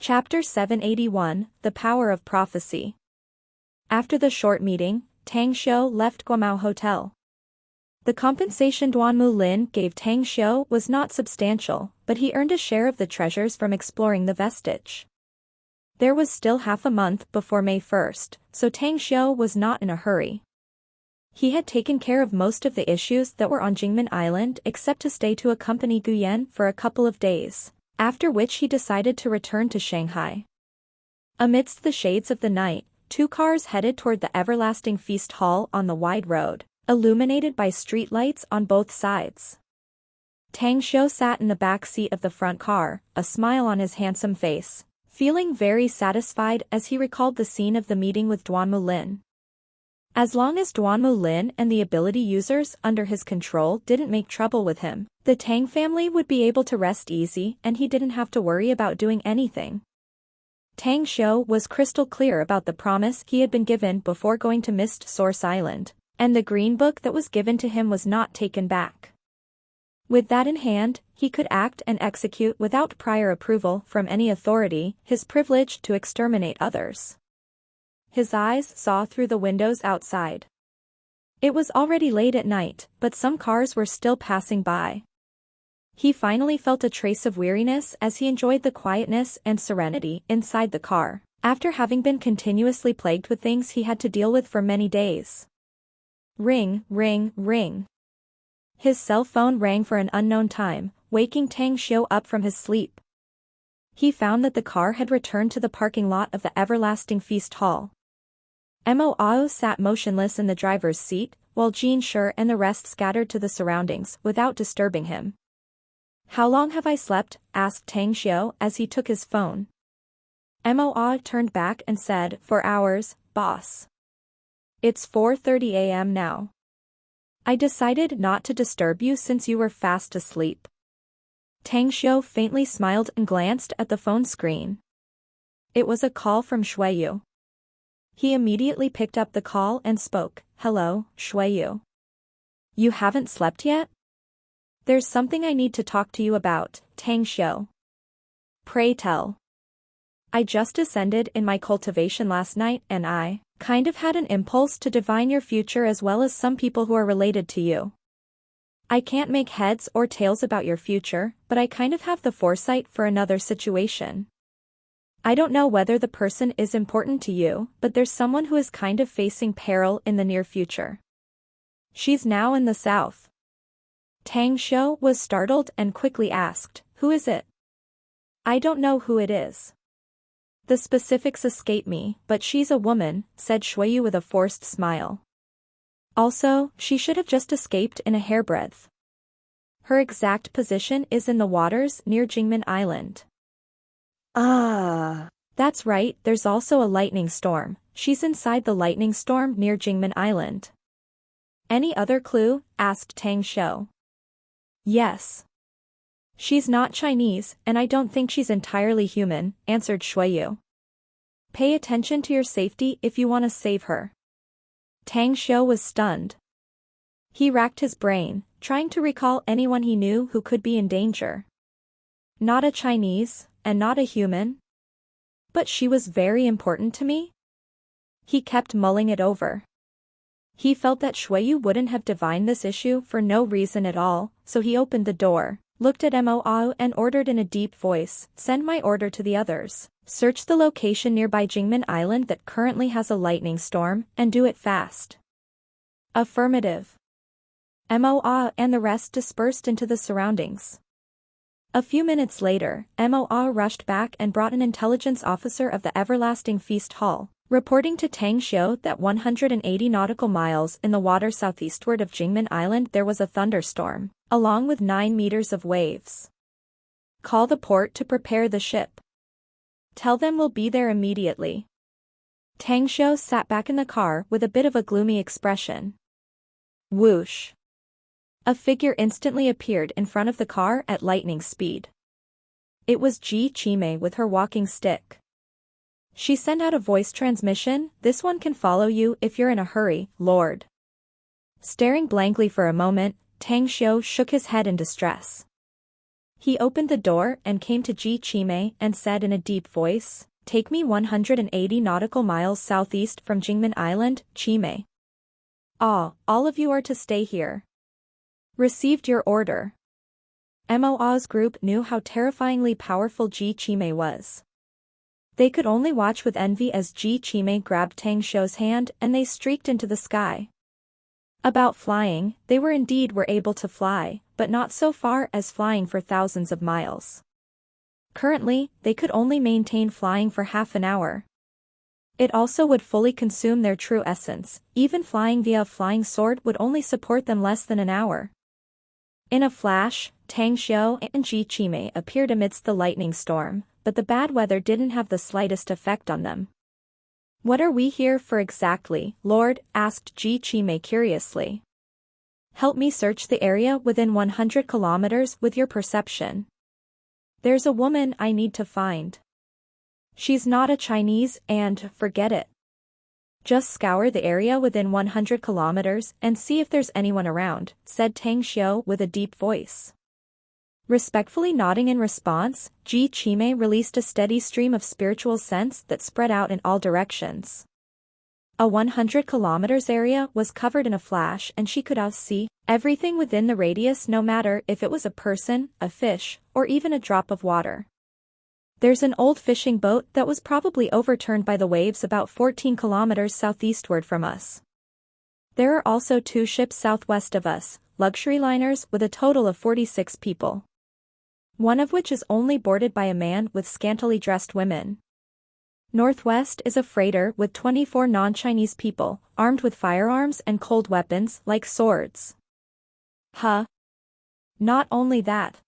Chapter 781, The Power of Prophecy. After the short meeting, Tang Xiu left Guamao Hotel. The compensation Duanmu Lin gave Tang Xiu was not substantial, but he earned a share of the treasures from exploring the vestige. There was still half a month before May 1st, so Tang Xiu was not in a hurry. He had taken care of most of the issues that were on Jingmen Island except to stay to accompany Guyen for a couple of days, after which he decided to return to Shanghai. Amidst the shades of the night, two cars headed toward the Everlasting Feast Hall on the wide road, illuminated by streetlights on both sides. Tang Xiu sat in the back seat of the front car, a smile on his handsome face, feeling very satisfied as he recalled the scene of the meeting with Duanmu Lin. As long as Duanmu Lin and the ability users under his control didn't make trouble with him, the Tang family would be able to rest easy and he didn't have to worry about doing anything. Tang Xiu was crystal clear about the promise he had been given before going to Mist Source Island, and the green book that was given to him was not taken back. With that in hand, he could act and execute without prior approval from any authority his privilege to exterminate others. His eyes saw through the windows outside. It was already late at night, but some cars were still passing by. He finally felt a trace of weariness as he enjoyed the quietness and serenity inside the car, after having been continuously plagued with things he had to deal with for many days. Ring, ring, ring. His cell phone rang for an unknown time, waking Tang Xiu up from his sleep. He found that the car had returned to the parking lot of the Everlasting Feast Hall. Mo Ao sat motionless in the driver's seat, while Jin Shi and the rest scattered to the surroundings without disturbing him. "How long have I slept?" asked Tang Xiu as he took his phone. Mo Ao turned back and said, "4 hours, boss. It's 4:30 a.m. now. I decided not to disturb you since you were fast asleep." Tang Xiu faintly smiled and glanced at the phone screen. It was a call from Shuiyu. He immediately picked up the call and spoke, "Hello, Shuiyu. You haven't slept yet? There's something I need to talk to you about, Tang Xiu." "Pray tell." "I just ascended in my cultivation last night and I kind of had an impulse to divine your future as well as some people who are related to you. I can't make heads or tails about your future, but I kind of have the foresight for another situation. I don't know whether the person is important to you, but there's someone who is kind of facing peril in the near future. She's now in the south." Tang Xiu was startled and quickly asked, "Who is it?" "I don't know who it is. The specifics escape me, but she's a woman," said Shuiyu with a forced smile. "Also, she should have just escaped in a hairbreadth. Her exact position is in the waters near Jingmen Island." "Ah. "That's right, there's also a lightning storm. She's inside the lightning storm near Jingmen Island." "Any other clue?" asked Tang Xiu. "Yes. She's not Chinese, and I don't think she's entirely human," answered Shuiyu. "Pay attention to your safety if you want to save her." Tang Xiu was stunned. He racked his brain, trying to recall anyone he knew who could be in danger. Not a Chinese, and not a human? But she was very important to me? He kept mulling it over. He felt that Shuiyu wouldn't have divined this issue for no reason at all, so he opened the door, looked at Mo Ao and ordered in a deep voice, "Send my order to the others. Search the location nearby Jingmen Island that currently has a lightning storm, and do it fast." "Affirmative." Mo Ao and the rest dispersed into the surroundings. A few minutes later, Mo Ao rushed back and brought an intelligence officer of the Everlasting Feast Hall, reporting to Tang Xiu that 180 nautical miles in the water southeastward of Jingmen Island there was a thunderstorm, along with 9 meters of waves. "Call the port to prepare the ship. Tell them we'll be there immediately." Tang Xiu sat back in the car with a bit of a gloomy expression. Whoosh. A figure instantly appeared in front of the car at lightning speed. It was Ji Qimei with her walking stick. She sent out a voice transmission, "This one can follow you if you're in a hurry, Lord." Staring blankly for a moment, Tang Xiu shook his head in distress. He opened the door and came to Ji Qimei and said in a deep voice, "Take me 180 nautical miles southeast from Jingmen Island, Qimei. Ah, all of you are to stay here. Received your order." Moa's group knew how terrifyingly powerful Ji Qimei was. They could only watch with envy as Ji Qimei grabbed Tang Shou's hand and they streaked into the sky. About flying, they were able to fly, but not so far as flying for thousands of miles. Currently, they could only maintain flying for half an hour. It also would fully consume their true essence. Even flying via a flying sword would only support them less than an hour. In a flash, Tang Xiu and Ji Qimei appeared amidst the lightning storm, but the bad weather didn't have the slightest effect on them. "What are we here for exactly, Lord?" asked Ji Qimei curiously. "Help me search the area within 100 kilometers with your perception. There's a woman I need to find. She's not a Chinese and, forget it. Just scour the area within 100 kilometers and see if there's anyone around," said Tang Xiu with a deep voice. Respectfully nodding in response, Ji Qimei released a steady stream of spiritual sense that spread out in all directions. A 100 kilometers area was covered in a flash and she could now see everything within the radius, no matter if it was a person, a fish, or even a drop of water. "There's an old fishing boat that was probably overturned by the waves about 14 kilometers southeastward from us. There are also 2 ships southwest of us, luxury liners with a total of 46 people. One of which is only boarded by a man with scantily dressed women. Northwest is a freighter with 24 non-Chinese people, armed with firearms and cold weapons like swords." Huh? Not only that.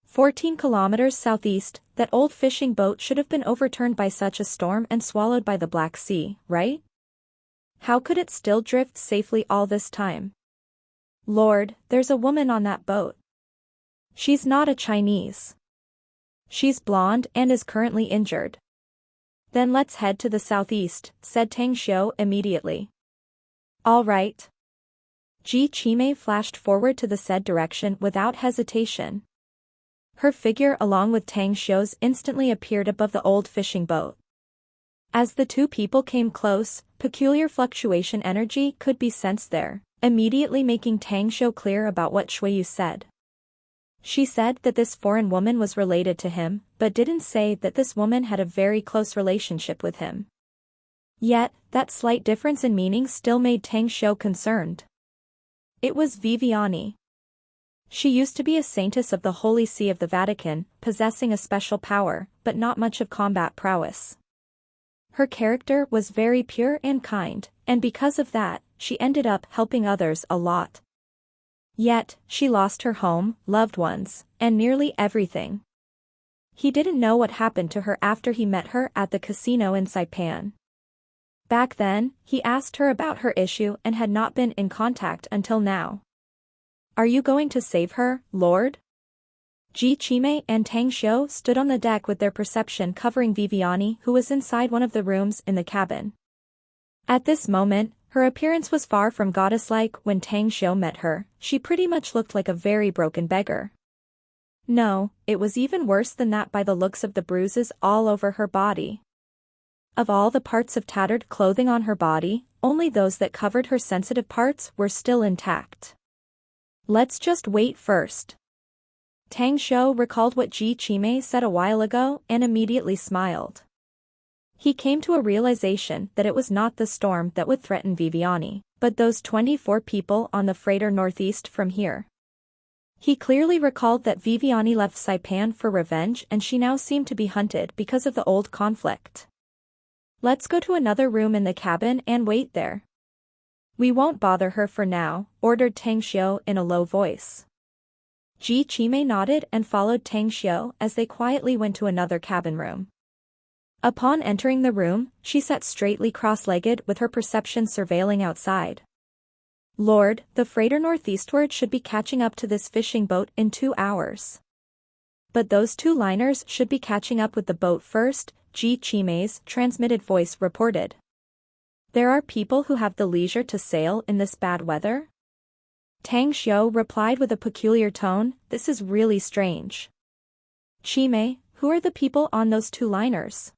14 kilometers southeast, that old fishing boat should have been overturned by such a storm and swallowed by the Black Sea, right? How could it still drift safely all this time? Lord, there's a woman on that boat. She's not a Chinese. She's blonde and is currently injured. "Then let's head to the southeast," said Tang Xiu immediately. "All right." Ji Qimei flashed forward to the said direction without hesitation. Her figure along with Tang Xiu's instantly appeared above the old fishing boat. As the 2 people came close, peculiar fluctuation energy could be sensed there, immediately making Tang Xiu clear about what Shuiyu said. She said that this foreign woman was related to him, but didn't say that this woman had a very close relationship with him. Yet, that slight difference in meaning still made Tang Xiu concerned. It was Viviani. She used to be a saintess of the Holy See of the Vatican, possessing a special power, but not much of combat prowess. Her character was very pure and kind, and because of that, she ended up helping others a lot. Yet, she lost her home, loved ones, and nearly everything. He didn't know what happened to her after he met her at the casino in Saipan. Back then, he asked her about her issue and had not been in contact until now. "Are you going to save her, Lord?" Ji Qimei and Tang Xiu stood on the deck with their perception covering Viviani, who was inside one of the rooms in the cabin. At this moment, her appearance was far from goddess-like. When Tang Xiu met her, she pretty much looked like a very broken beggar. No, it was even worse than that by the looks of the bruises all over her body. Of all the parts of tattered clothing on her body, only those that covered her sensitive parts were still intact. "Let's just wait first." Tang Xiu recalled what Ji Qimei said a while ago and immediately smiled. He came to a realization that it was not the storm that would threaten Viviani, but those 24 people on the freighter northeast from here. He clearly recalled that Viviani left Saipan for revenge and she now seemed to be hunted because of the old conflict. "Let's go to another room in the cabin and wait there." "We won't bother her for now," ordered Tang Xiu in a low voice. Ji Qimei nodded and followed Tang Xiu as they quietly went to another cabin room. Upon entering the room, she sat straightly cross-legged with her perception surveilling outside. "Lord, the freighter northeastward should be catching up to this fishing boat in 2 hours. But those 2 liners should be catching up with the boat first," Ji Qimei's transmitted voice reported. "There are people who have the leisure to sail in this bad weather?" Tang Xiu replied with a peculiar tone, "This is really strange. Chimei, who are the people on those two liners?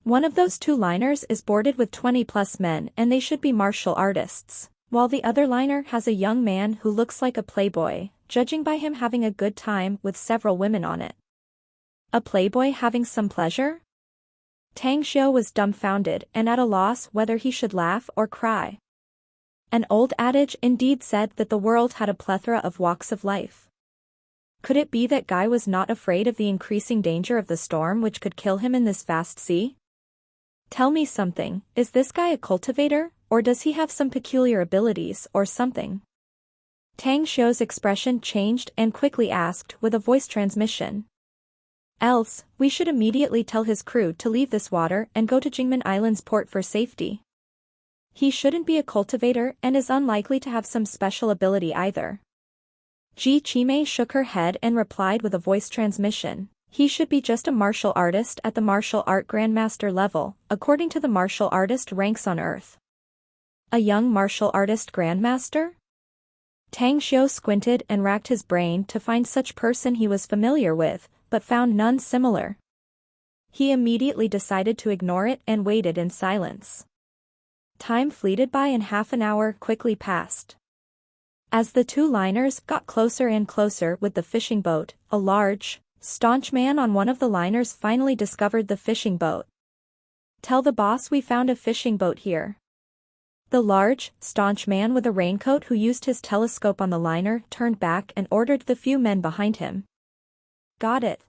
One of those two liners is boarded with 20+ men and they should be martial artists, while the other liner has a young man who looks like a playboy, judging by him having a good time with several women on it." A playboy having some pleasure? Tang Xiu was dumbfounded and at a loss whether he should laugh or cry. An old adage indeed said that the world had a plethora of walks of life. Could it be that Guy was not afraid of the increasing danger of the storm which could kill him in this vast sea? Tell me something, is this guy a cultivator, or does he have some peculiar abilities or something? Tang Xiu's expression changed and quickly asked with a voice transmission. Else, we should immediately tell his crew to leave this water and go to Jingmen Island's port for safety. He shouldn't be a cultivator and is unlikely to have some special ability either. Ji Chimei shook her head and replied with a voice transmission. He should be just a martial artist at the martial art grandmaster level, according to the martial artist ranks on Earth. A young martial artist grandmaster? Tang Xiu squinted and racked his brain to find such person he was familiar with, but found none similar. He immediately decided to ignore it and waited in silence. Time fleeted by and half an hour quickly passed. As the two liners got closer and closer with the fishing boat, a large, staunch man on one of the liners finally discovered the fishing boat. "Tell the boss we found a fishing boat here." The large, staunch man with a raincoat who used his telescope on the liner turned back and ordered the few men behind him. "Got it."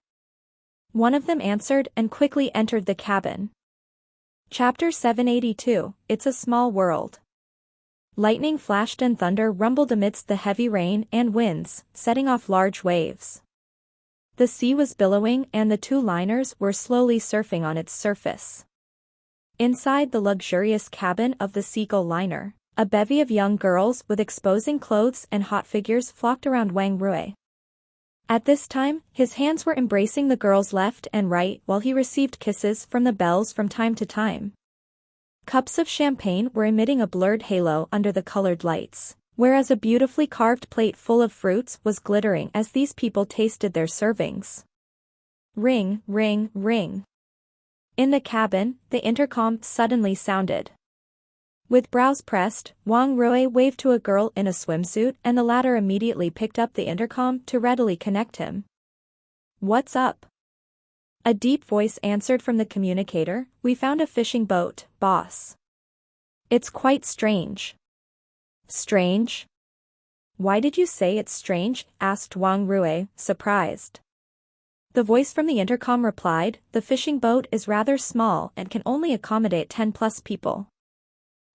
One of them answered and quickly entered the cabin. Chapter 782, It's a Small World. Lightning flashed and thunder rumbled amidst the heavy rain and winds, setting off large waves. The sea was billowing and the two liners were slowly surfing on its surface. Inside the luxurious cabin of the Seagull liner, a bevy of young girls with exposing clothes and hot figures flocked around Wang Rui. At this time, his hands were embracing the girls left and right while he received kisses from the belles from time to time. Cups of champagne were emitting a blurred halo under the colored lights, whereas a beautifully carved plate full of fruits was glittering as these people tasted their servings. Ring, ring, ring. In the cabin, the intercom suddenly sounded. With brows pressed, Wang Rui waved to a girl in a swimsuit and the latter immediately picked up the intercom to readily connect him. "What's up?" A deep voice answered from the communicator, "We found a fishing boat, boss." "It's quite strange." "Strange? Why did you say it's strange?" asked Wang Rui, surprised. The voice from the intercom replied, "The fishing boat is rather small and can only accommodate 10+ people.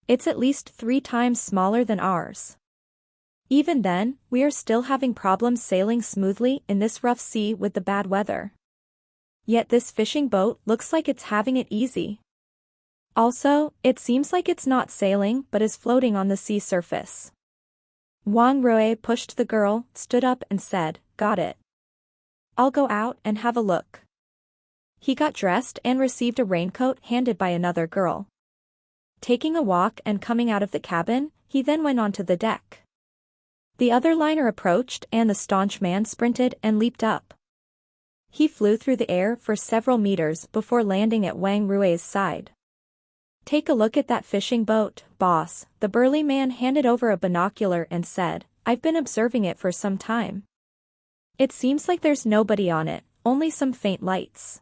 It's at least 3 times smaller than ours. Even then, we are still having problems sailing smoothly in this rough sea with the bad weather. Yet this fishing boat looks like it's having it easy. Also, it seems like it's not sailing but is floating on the sea surface." Wang Rui pushed the girl, stood up and said, "Got it. I'll go out and have a look." He got dressed and received a raincoat handed by another girl. Taking a walk and coming out of the cabin, he then went onto the deck. The other liner approached and the staunch man sprinted and leaped up. He flew through the air for several meters before landing at Wang Rui's side. "Take a look at that fishing boat, boss," the burly man handed over a binocular and said, "I've been observing it for some time. It seems like there's nobody on it, only some faint lights."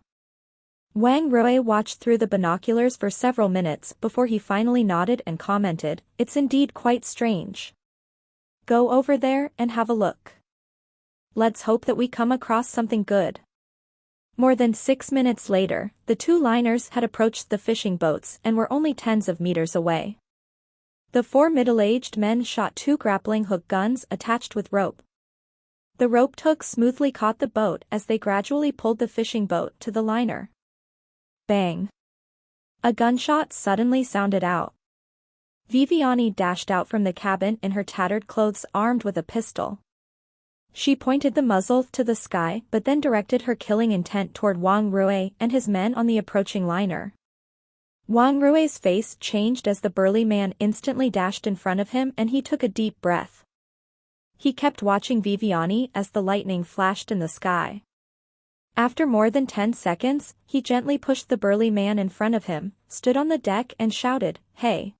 Wang Rui watched through the binoculars for several minutes before he finally nodded and commented, "It's indeed quite strange. Go over there and have a look. Let's hope that we come across something good." More than 6 minutes later, the two liners had approached the fishing boats and were only tens of meters away. The 4 middle-aged men shot 2 grappling hook guns attached with rope. The roped hooks smoothly caught the boat as they gradually pulled the fishing boat to the liner. Bang! A gunshot suddenly sounded out. Viviani dashed out from the cabin in her tattered clothes armed with a pistol. She pointed the muzzle to the sky but then directed her killing intent toward Wang Rui and his men on the approaching liner. Wang Rui's face changed as the burly man instantly dashed in front of him and he took a deep breath. He kept watching Viviani as the lightning flashed in the sky. After more than 10 seconds, he gently pushed the burly man in front of him, stood on the deck and shouted, "Hey!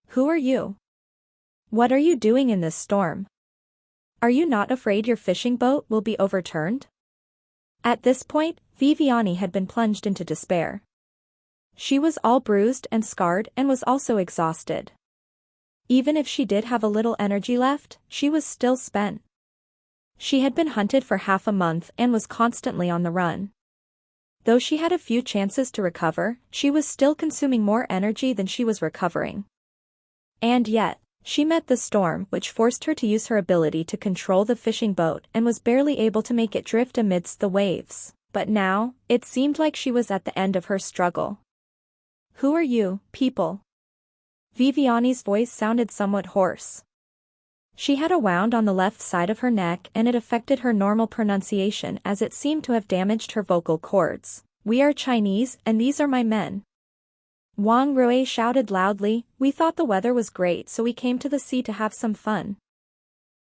Who are you? What are you doing in this storm? Are you not afraid your fishing boat will be overturned?" At this point, Viviani had been plunged into despair. She was all bruised and scarred and was also exhausted. Even if she did have a little energy left, she was still spent. She had been hunted for half a month and was constantly on the run. Though she had a few chances to recover, she was still consuming more energy than she was recovering. And yet, she met the storm, which forced her to use her ability to control the fishing boat and was barely able to make it drift amidst the waves. But now, it seemed like she was at the end of her struggle. "Who are you, people?" Viviani's voice sounded somewhat hoarse. She had a wound on the left side of her neck and it affected her normal pronunciation as it seemed to have damaged her vocal cords. "We are Chinese and these are my men." Wang Rui shouted loudly, "We thought the weather was great so we came to the sea to have some fun.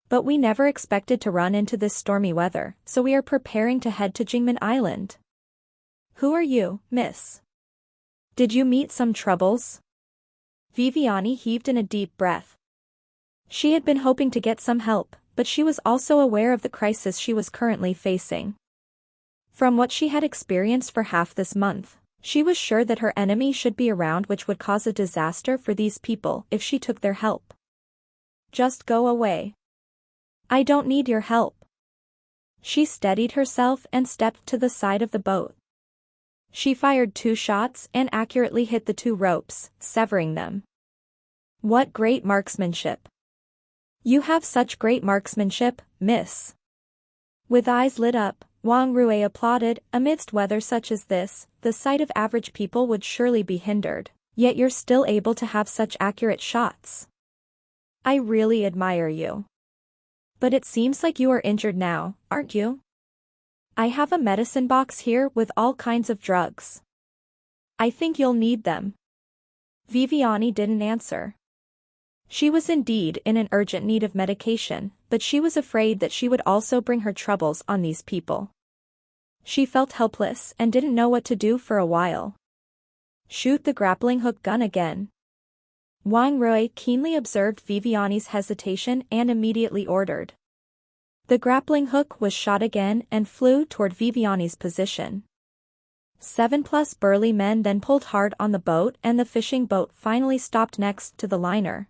But we never expected to run into this stormy weather, so we are preparing to head to Jingmen Island." "Who are you, miss? Did you meet some troubles?" Viviani heaved in a deep breath. She had been hoping to get some help, but she was also aware of the crisis she was currently facing. From what she had experienced for half this month, she was sure that her enemy should be around, which would cause a disaster for these people if she took their help. "Just go away. I don't need your help." She steadied herself and stepped to the side of the boat. She fired 2 shots and accurately hit the 2 ropes, severing them. "What great marksmanship! You have such great marksmanship, miss." With eyes lit up, Wang Rui applauded. "Amidst weather such as this, the sight of average people would surely be hindered, yet you're still able to have such accurate shots. I really admire you. But it seems like you are injured now, aren't you? I have a medicine box here with all kinds of drugs. I think you'll need them." Viviani didn't answer. She was indeed in an urgent need of medication, but she was afraid that she would also bring her troubles on these people. She felt helpless and didn't know what to do for a while. "Shoot the grappling hook gun again." Wang Rui keenly observed Viviani's hesitation and immediately ordered. The grappling hook was shot again and flew toward Viviani's position. 7+ burly men then pulled hard on the boat and the fishing boat finally stopped next to the liner.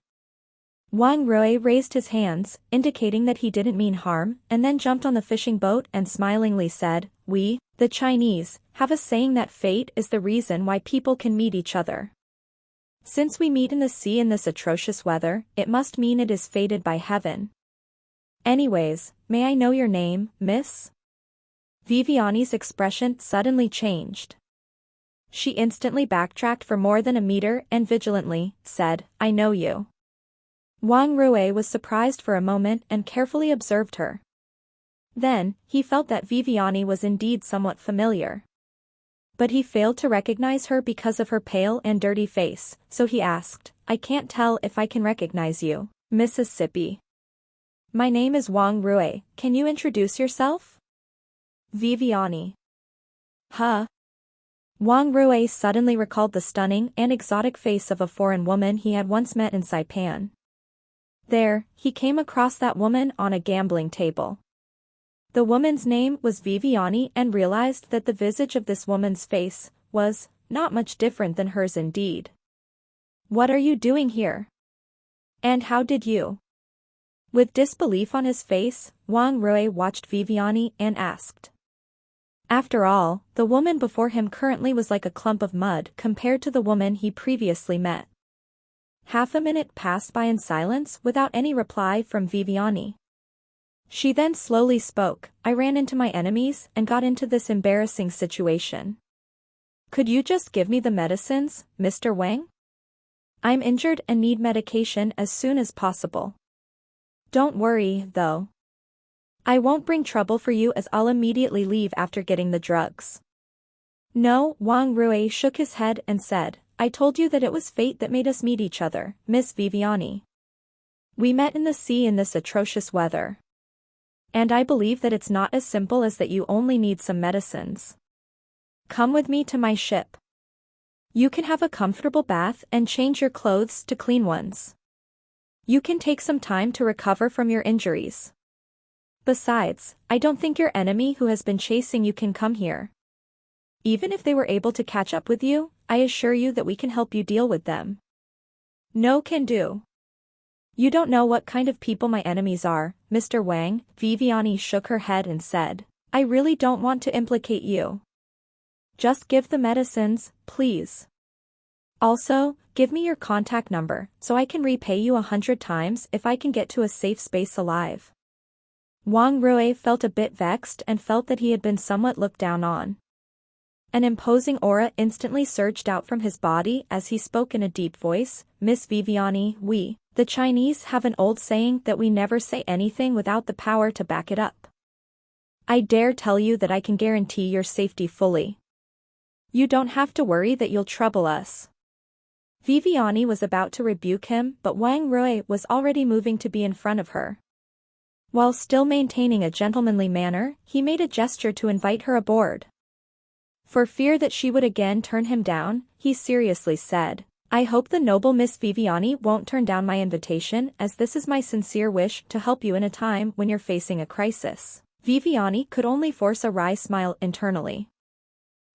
Wang Rui raised his hands, indicating that he didn't mean harm, and then jumped on the fishing boat and smilingly said, "We, the Chinese, have a saying that fate is the reason why people can meet each other. Since we meet in the sea in this atrocious weather, it must mean it is fated by heaven. Anyways, may I know your name, miss?" Viviani's expression suddenly changed. She instantly backtracked for more than a meter and vigilantly said, "I know you." Wang Rui was surprised for a moment and carefully observed her. Then, he felt that Viviani was indeed somewhat familiar. But he failed to recognize her because of her pale and dirty face, so he asked, "I can't tell if I can recognize you, Mississippi. My name is Wang Rui, can you introduce yourself?" Viviani. "Huh?" Wang Rui suddenly recalled the stunning and exotic face of a foreign woman he had once met in Saipan. There, he came across that woman on a gambling table. The woman's name was Viviani and realized that the visage of this woman's face was not much different than hers indeed. "What are you doing here? And how did you?" With disbelief on his face, Wang Rui watched Viviani and asked. After all, the woman before him currently was like a clump of mud compared to the woman he previously met. Half a minute passed by in silence without any reply from Viviani. She then slowly spoke, "I ran into my enemies and got into this embarrassing situation. Could you just give me the medicines, Mr. Wang? I'm injured and need medication as soon as possible. Don't worry, though. I won't bring trouble for you as I'll immediately leave after getting the drugs." "No," Wang Rui shook his head and said, "I told you that it was fate that made us meet each other, Miss Viviani. We met in the sea in this atrocious weather. And I believe that it's not as simple as that you only need some medicines. Come with me to my ship. You can have a comfortable bath and change your clothes to clean ones. You can take some time to recover from your injuries. Besides, I don't think your enemy who has been chasing you can come here. Even if they were able to catch up with you, I assure you that we can help you deal with them. No can do. You don't know what kind of people my enemies are, Mr. Wang. Viviani shook her head and said, I really don't want to implicate you. Just give the medicines, please. Also, give me your contact number, so I can repay you 100 times if I can get to a safe space alive. Wang Rui felt a bit vexed and felt that he had been somewhat looked down on. An imposing aura instantly surged out from his body as he spoke in a deep voice, Miss Viviani, the Chinese have an old saying that we never say anything without the power to back it up. I dare tell you that I can guarantee your safety fully. You don't have to worry that you'll trouble us. Viviani was about to rebuke him, but Wang Rui was already moving to be in front of her. While still maintaining a gentlemanly manner, he made a gesture to invite her aboard. For fear that she would again turn him down, he seriously said, I hope the noble Miss Viviani won't turn down my invitation, as this is my sincere wish to help you in a time when you're facing a crisis. Viviani could only force a wry smile internally.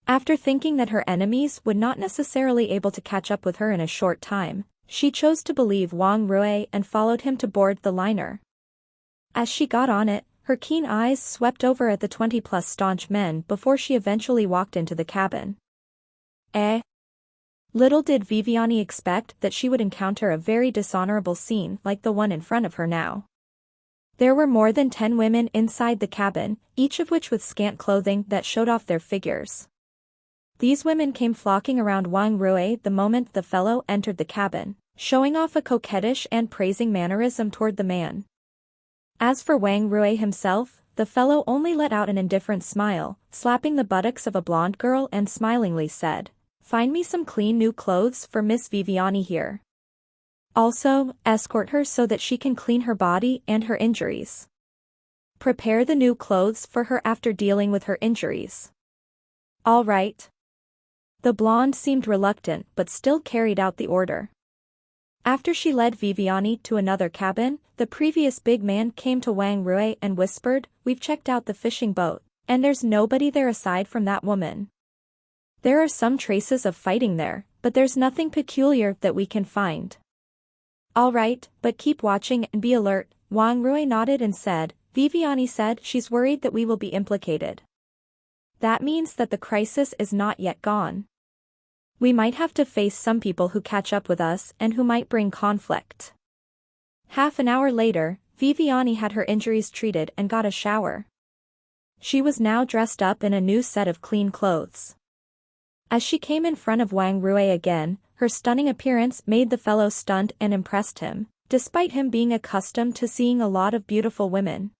After thinking that her enemies would not necessarily able to catch up with her in a short time, she chose to believe Wang Rui and followed him to board the liner. As she got on it, her keen eyes swept over at the 20-plus staunch men before she eventually walked into the cabin. Little did Viviani expect that she would encounter a very dishonorable scene like the one in front of her now. There were more than 10 women inside the cabin, each of which with scant clothing that showed off their figures. These women came flocking around Wang Rui the moment the fellow entered the cabin, showing off a coquettish and praising mannerism toward the man. As for Wang Rui himself, the fellow only let out an indifferent smile, slapping the buttocks of a blonde girl and smilingly said, Find me some clean new clothes for Miss Viviani here. Also, escort her so that she can clean her body and her injuries. Prepare the new clothes for her after dealing with her injuries. All right. The blonde seemed reluctant but still carried out the order. After she led Viviani to another cabin, the previous big man came to Wang Rui and whispered, We've checked out the fishing boat, and there's nobody there aside from that woman. There are some traces of fighting there, but there's nothing peculiar that we can find. All right, but keep watching and be alert. Wang Rui nodded and said, Viviani said she's worried that we will be implicated. That means that the crisis is not yet gone. We might have to face some people who catch up with us and who might bring conflict. Half an hour later, Viviani had her injuries treated and got a shower. She was now dressed up in a new set of clean clothes. As she came in front of Wang Rui again, her stunning appearance made the fellow stunned and impressed him, despite him being accustomed to seeing a lot of beautiful women.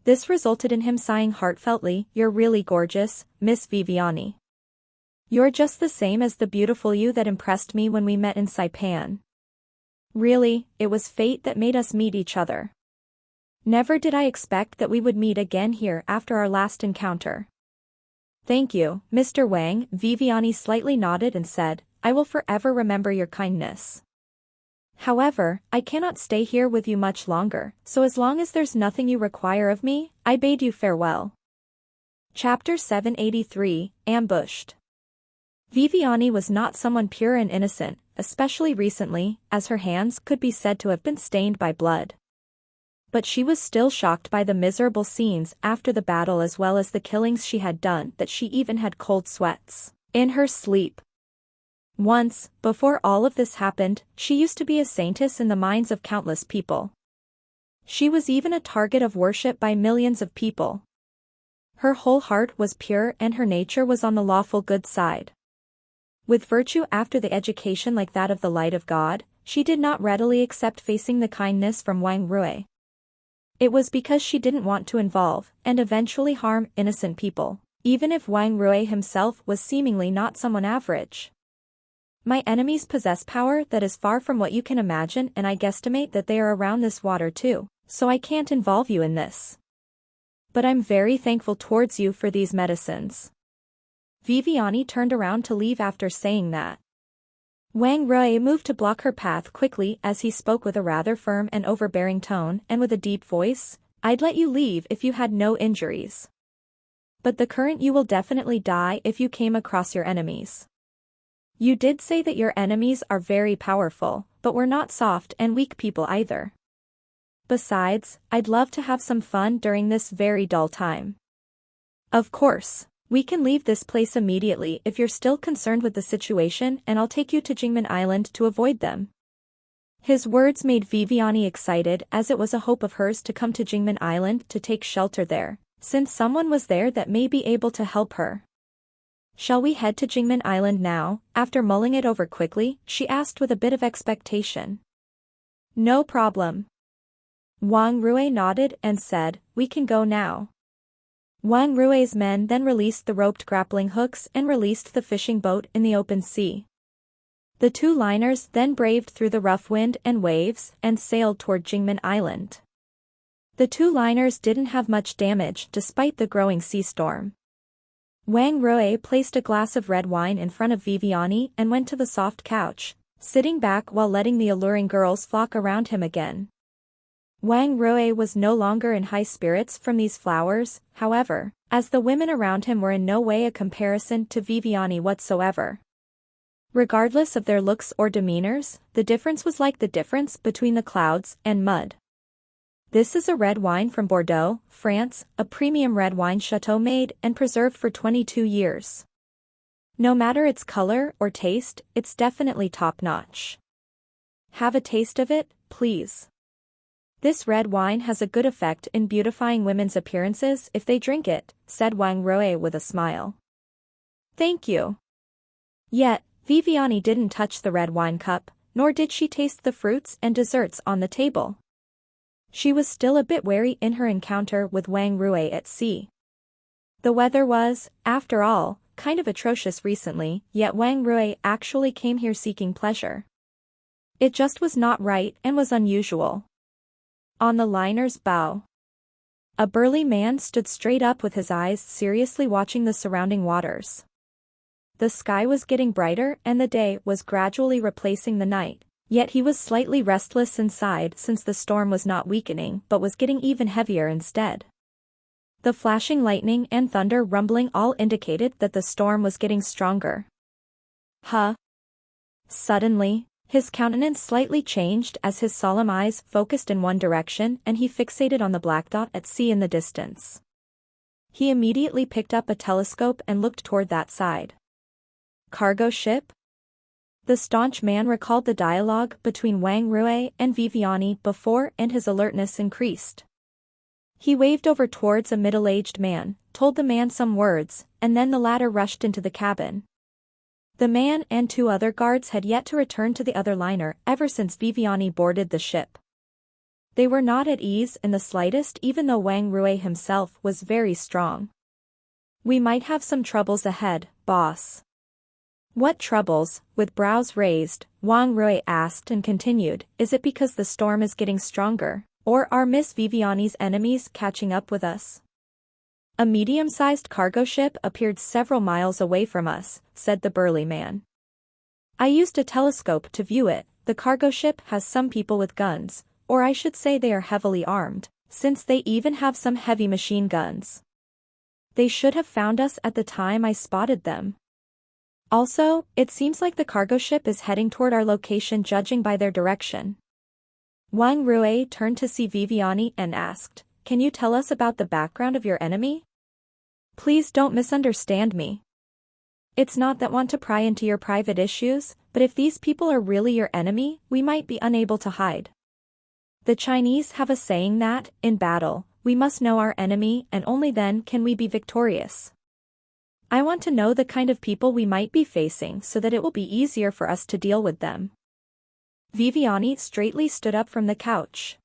This resulted in him sighing heartfeltly, You're really gorgeous, Miss Viviani. You're just the same as the beautiful you that impressed me when we met in Saipan. Really, it was fate that made us meet each other. Never did I expect that we would meet again here after our last encounter. Thank you, Mr. Wang. Viviani slightly nodded and said, I will forever remember your kindness. However, I cannot stay here with you much longer, so as long as there's nothing you require of me, I bade you farewell. Chapter 783, Ambushed. Viviani was not someone pure and innocent, especially recently, as her hands could be said to have been stained by blood. But she was still shocked by the miserable scenes after the battle as well as the killings she had done that she even had cold sweats in her sleep. Once, before all of this happened, she used to be a saintess in the minds of countless people. She was even a target of worship by millions of people. Her whole heart was pure and her nature was on the lawful good side. With virtue after the education like that of the light of God, she did not readily accept facing the kindness from Wang Rui. It was because she didn't want to involve, and eventually harm, innocent people, even if Wang Rui himself was seemingly not someone average. My enemies possess power that is far from what you can imagine, and I guesstimate that they are around this water too, so I can't involve you in this. But I'm very thankful towards you for these medicines. Viviani turned around to leave after saying that. Wang Rui moved to block her path quickly as he spoke with a rather firm and overbearing tone and with a deep voice. I'd let you leave if you had no injuries. But the current you will definitely die if you came across your enemies. You did say that your enemies are very powerful, but we're not soft and weak people either. Besides, I'd love to have some fun during this very dull time. Of course, we can leave this place immediately if you're still concerned with the situation, and I'll take you to Jingmen Island to avoid them. His words made Viviani excited, as it was a hope of hers to come to Jingmen Island to take shelter there, since someone was there that may be able to help her. Shall we head to Jingmen Island now? After mulling it over quickly, she asked with a bit of expectation. No problem. Wang Rui nodded and said, we can go now. Wang Rui's men then released the roped grappling hooks and released the fishing boat in the open sea. The two liners then braved through the rough wind and waves and sailed toward Jingmen Island. The two liners didn't have much damage despite the growing sea storm. Wang Rui placed a glass of red wine in front of Viviani and went to the soft couch, sitting back while letting the alluring girls flock around him again. Wang Rui was no longer in high spirits from these flowers, however, as the women around him were in no way a comparison to Viviani whatsoever. Regardless of their looks or demeanors, the difference was like the difference between the clouds and mud. This is a red wine from Bordeaux, France, a premium red wine chateau made and preserved for 22 years. No matter its color or taste, it's definitely top-notch. Have a taste of it, please. This red wine has a good effect in beautifying women's appearances if they drink it, said Wang Rui with a smile. Thank you. Yet, Viviani didn't touch the red wine cup, nor did she taste the fruits and desserts on the table. She was still a bit wary in her encounter with Wang Rui at sea. The weather was, after all, kind of atrocious recently, yet Wang Rui actually came here seeking pleasure. It just was not right and was unusual. On the liner's bow, a burly man stood straight up with his eyes seriously watching the surrounding waters. The sky was getting brighter and the day was gradually replacing the night, yet he was slightly restless inside since the storm was not weakening but was getting even heavier instead. The flashing lightning and thunder rumbling all indicated that the storm was getting stronger. Huh? Suddenly, his countenance slightly changed as his solemn eyes focused in one direction and he fixated on the black dot at sea in the distance. He immediately picked up a telescope and looked toward that side. Cargo ship? The staunch man recalled the dialogue between Wang Rui and Viviani before and his alertness increased. He waved over towards a middle-aged man, told the man some words, and then the latter rushed into the cabin. The man and two other guards had yet to return to the other liner ever since Viviani boarded the ship. They were not at ease in the slightest even though Wang Rui himself was very strong. We might have some troubles ahead, boss. What troubles? With brows raised, Wang Rui asked and continued, is it because the storm is getting stronger, or are Miss Viviani's enemies catching up with us? A medium-sized cargo ship appeared several miles away from us, said the burly man. I used a telescope to view it. The cargo ship has some people with guns, or I should say they are heavily armed, since they even have some heavy machine guns. They should have found us at the time I spotted them. Also, it seems like the cargo ship is heading toward our location judging by their direction. Wang Rui turned to see Viviani and asked, can you tell us about the background of your enemy? Please don't misunderstand me. It's not that I want to pry into your private issues, but if these people are really your enemy, we might be unable to hide. The Chinese have a saying that, in battle, we must know our enemy and only then can we be victorious. I want to know the kind of people we might be facing so that it will be easier for us to deal with them. Viviani straightly stood up from the couch.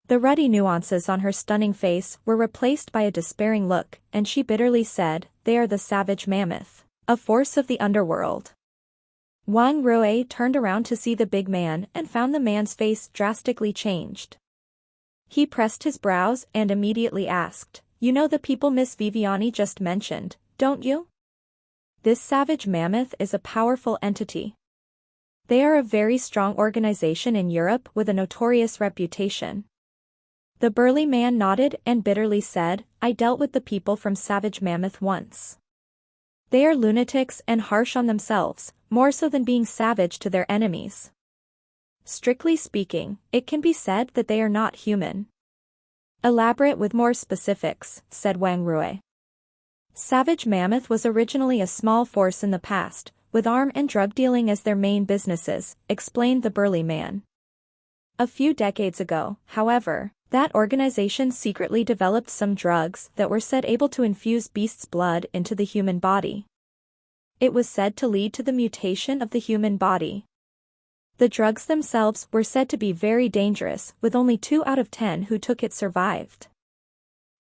The ruddy nuances on her stunning face were replaced by a despairing look, and she bitterly said, they are the savage mammoth, a force of the underworld. Wang Rui turned around to see the big man and found the man's face drastically changed. He pressed his brows and immediately asked, "You know the people Miss Viviani just mentioned, don't you? This savage mammoth is a powerful entity. They are a very strong organization in Europe with a notorious reputation." The burly man nodded and bitterly said, "I dealt with the people from Savage Mammoth once. They are lunatics and harsh on themselves, more so than being savage to their enemies. Strictly speaking, it can be said that they are not human." "Elaborate with more specifics," said Wang Rui. Savage Mammoth was originally a small force in the past, with arm and drug dealing as their main businesses, explained the burly man. A few decades ago, however, that organization secretly developed some drugs that were said able to infuse beasts' blood into the human body. It was said to lead to the mutation of the human body. The drugs themselves were said to be very dangerous, with only 2 out of 10 who took it survived.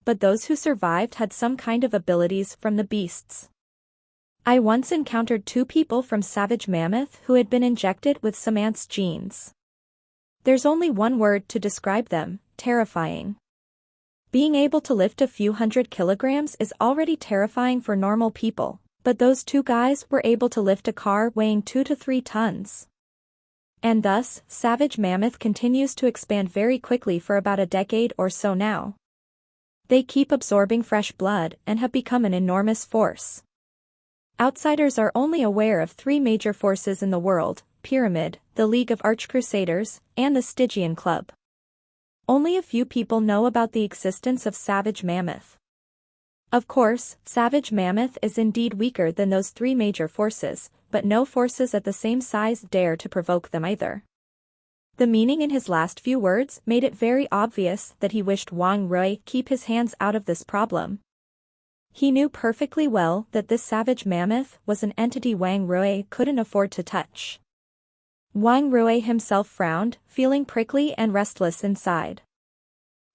But those who survived had some kind of abilities from the beasts. I once encountered 2 people from Savage Mammoth who had been injected with some ants' genes. There's only one word to describe them: terrifying. Being able to lift a few hundred kilograms is already terrifying for normal people, but those 2 guys were able to lift a car weighing 2 to 3 tons. And thus, Savage Mammoth continues to expand very quickly for about a decade or so now. They keep absorbing fresh blood and have become an enormous force. Outsiders are only aware of 3 major forces in the world: Pyramid, the League of Archcrusaders, and the Stygian Club. Only a few people know about the existence of Savage Mammoth. Of course, Savage Mammoth is indeed weaker than those 3 major forces, but no forces at the same size dare to provoke them either. The meaning in his last few words made it very obvious that he wished Wang Rui keep his hands out of this problem. He knew perfectly well that this Savage Mammoth was an entity Wang Rui couldn't afford to touch. Wang Rui himself frowned, feeling prickly and restless inside.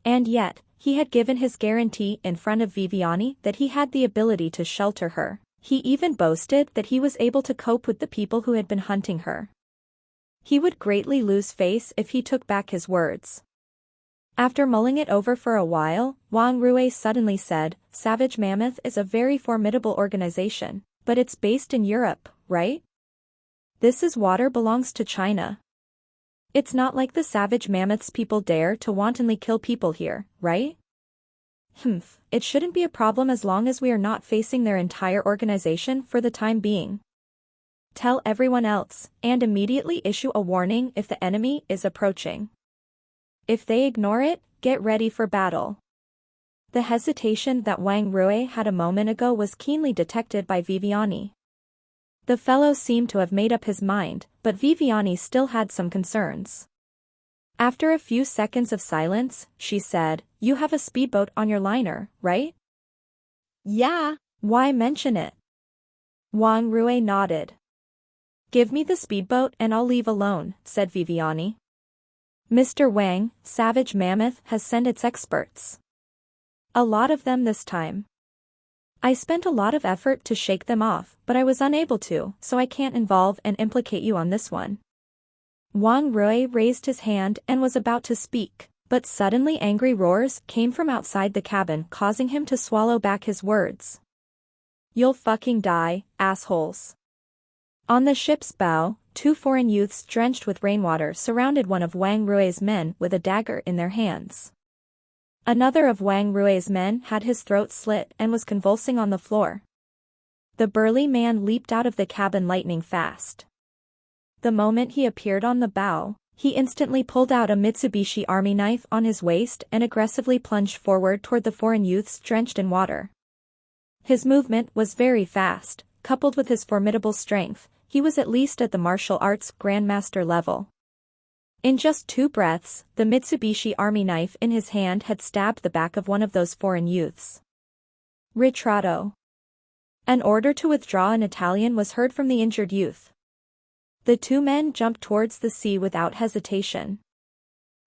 And yet, he had given his guarantee in front of Viviani that he had the ability to shelter her. He even boasted that he was able to cope with the people who had been hunting her. He would greatly lose face if he took back his words. After mulling it over for a while, Wang Rui suddenly said, "Savage Mammoth is a very formidable organization, but it's based in Europe, right? This water belongs to China. It's not like the Savage Mammoth's people dare to wantonly kill people here, right? It shouldn't be a problem as long as we are not facing their entire organization for the time being. Tell everyone else, and immediately issue a warning if the enemy is approaching. If they ignore it, get ready for battle." The hesitation that Wang Rui had a moment ago was keenly detected by Viviani. The fellow seemed to have made up his mind, but Viviani still had some concerns. After a few seconds of silence, she said, "You have a speedboat on your liner, right?" "Yeah." "Why mention it?" Wang Rui nodded. "Give me the speedboat and I'll leave alone," said Viviani. "Mr. Wang, Savage Mammoth has sent its experts. A lot of them this time. I spent a lot of effort to shake them off, but I was unable to, so I can't involve and implicate you on this one." Wang Rui raised his hand and was about to speak, but suddenly angry roars came from outside the cabin, causing him to swallow back his words. "You'll fucking die, assholes." On the ship's bow, 2 foreign youths drenched with rainwater surrounded one of Wang Rui's men with a dagger in their hands. Another of Wang Rui's men had his throat slit and was convulsing on the floor. The burly man leaped out of the cabin lightning fast. The moment he appeared on the bow, he instantly pulled out a Mitsubishi Army knife on his waist and aggressively plunged forward toward the foreign youths drenched in water. His movement was very fast, coupled with his formidable strength. He was at least at the martial arts grandmaster level. In just 2 breaths, the Mitsubishi Army knife in his hand had stabbed the back of one of those foreign youths. "Ritrato." An order to withdraw in Italian was heard from the injured youth. The 2 men jumped towards the sea without hesitation.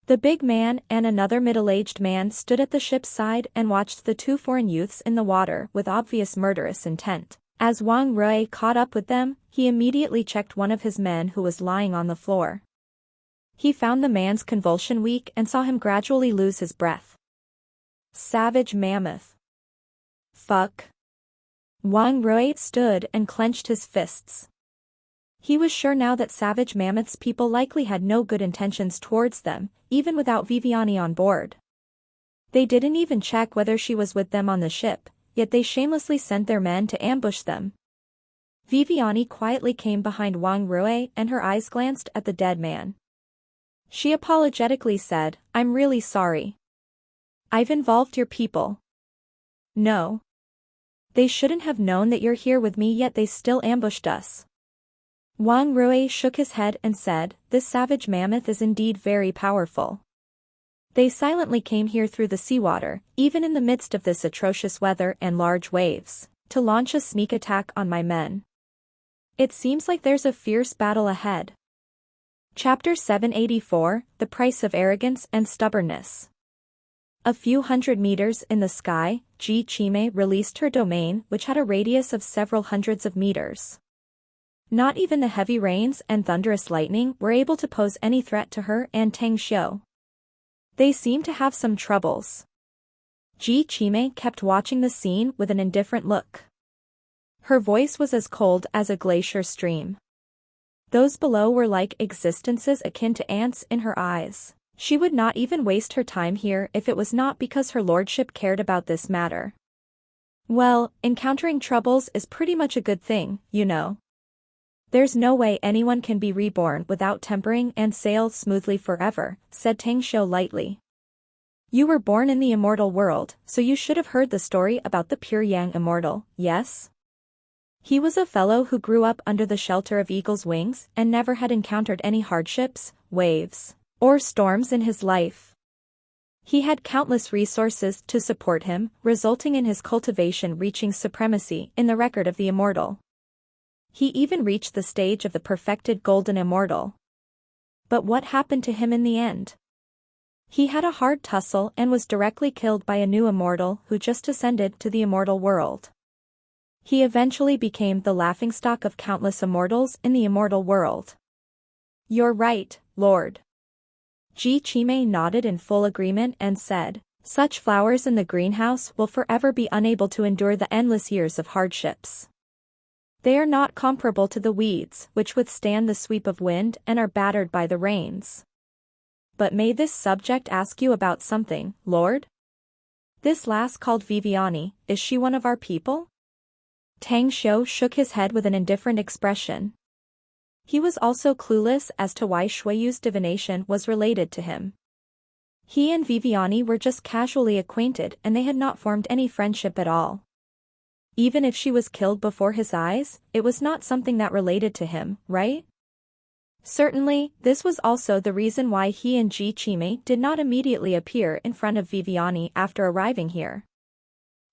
The big man and another middle-aged man stood at the ship's side and watched the 2 foreign youths in the water with obvious murderous intent. As Wang Rui caught up with them, he immediately checked one of his men who was lying on the floor. He found the man's convulsion weak and saw him gradually lose his breath. Savage mammoth. Fuck. Wang Rui stood and clenched his fists. He was sure now that savage mammoth's people likely had no good intentions towards them, even without Viviani on board. They didn't even check whether she was with them on the ship, yet they shamelessly sent their men to ambush them. Viviani quietly came behind Wang Rui and her eyes glanced at the dead man. She apologetically said, "I'm really sorry. I've involved your people." "No. They shouldn't have known that you're here with me, yet they still ambushed us." Wang Rui shook his head and said, "This savage mammoth is indeed very powerful. They silently came here through the seawater, even in the midst of this atrocious weather and large waves, to launch a sneak attack on my men. It seems like there's a fierce battle ahead." Chapter 784, The Price of Arrogance and Stubbornness. A few hundred meters in the sky, Ji Qimei released her domain, which had a radius of several hundreds of meters. Not even the heavy rains and thunderous lightning were able to pose any threat to her and Tang Xiu. They seemed to have some troubles. Ji Qimei kept watching the scene with an indifferent look. Her voice was as cold as a glacier stream. Those below were like existences akin to ants in her eyes. She would not even waste her time here if it was not because her lordship cared about this matter. Well, encountering troubles is pretty much a good thing, you know. There's no way anyone can be reborn without tempering and sail smoothly forever, said Tang Xiu lightly. You were born in the immortal world, so you should have heard the story about the pure yang immortal, yes? He was a fellow who grew up under the shelter of eagle's wings and never had encountered any hardships, waves, or storms in his life. He had countless resources to support him, resulting in his cultivation reaching supremacy in the record of the immortal. He even reached the stage of the perfected golden immortal. But what happened to him in the end? He had a hard tussle and was directly killed by a new immortal who just ascended to the immortal world. He eventually became the laughingstock of countless immortals in the immortal world. You're right, Lord. Ji Qimei nodded in full agreement and said, such flowers in the greenhouse will forever be unable to endure the endless years of hardships. They are not comparable to the weeds, which withstand the sweep of wind and are battered by the rains. But may this subject ask you about something, Lord? This lass called Viviani, is she one of our people? Tang Xiu shook his head with an indifferent expression. He was also clueless as to why Shuiyu's divination was related to him. He and Viviani were just casually acquainted and they had not formed any friendship at all. Even if she was killed before his eyes, it was not something that related to him, right? Certainly, this was also the reason why he and Ji Qimei did not immediately appear in front of Viviani after arriving here.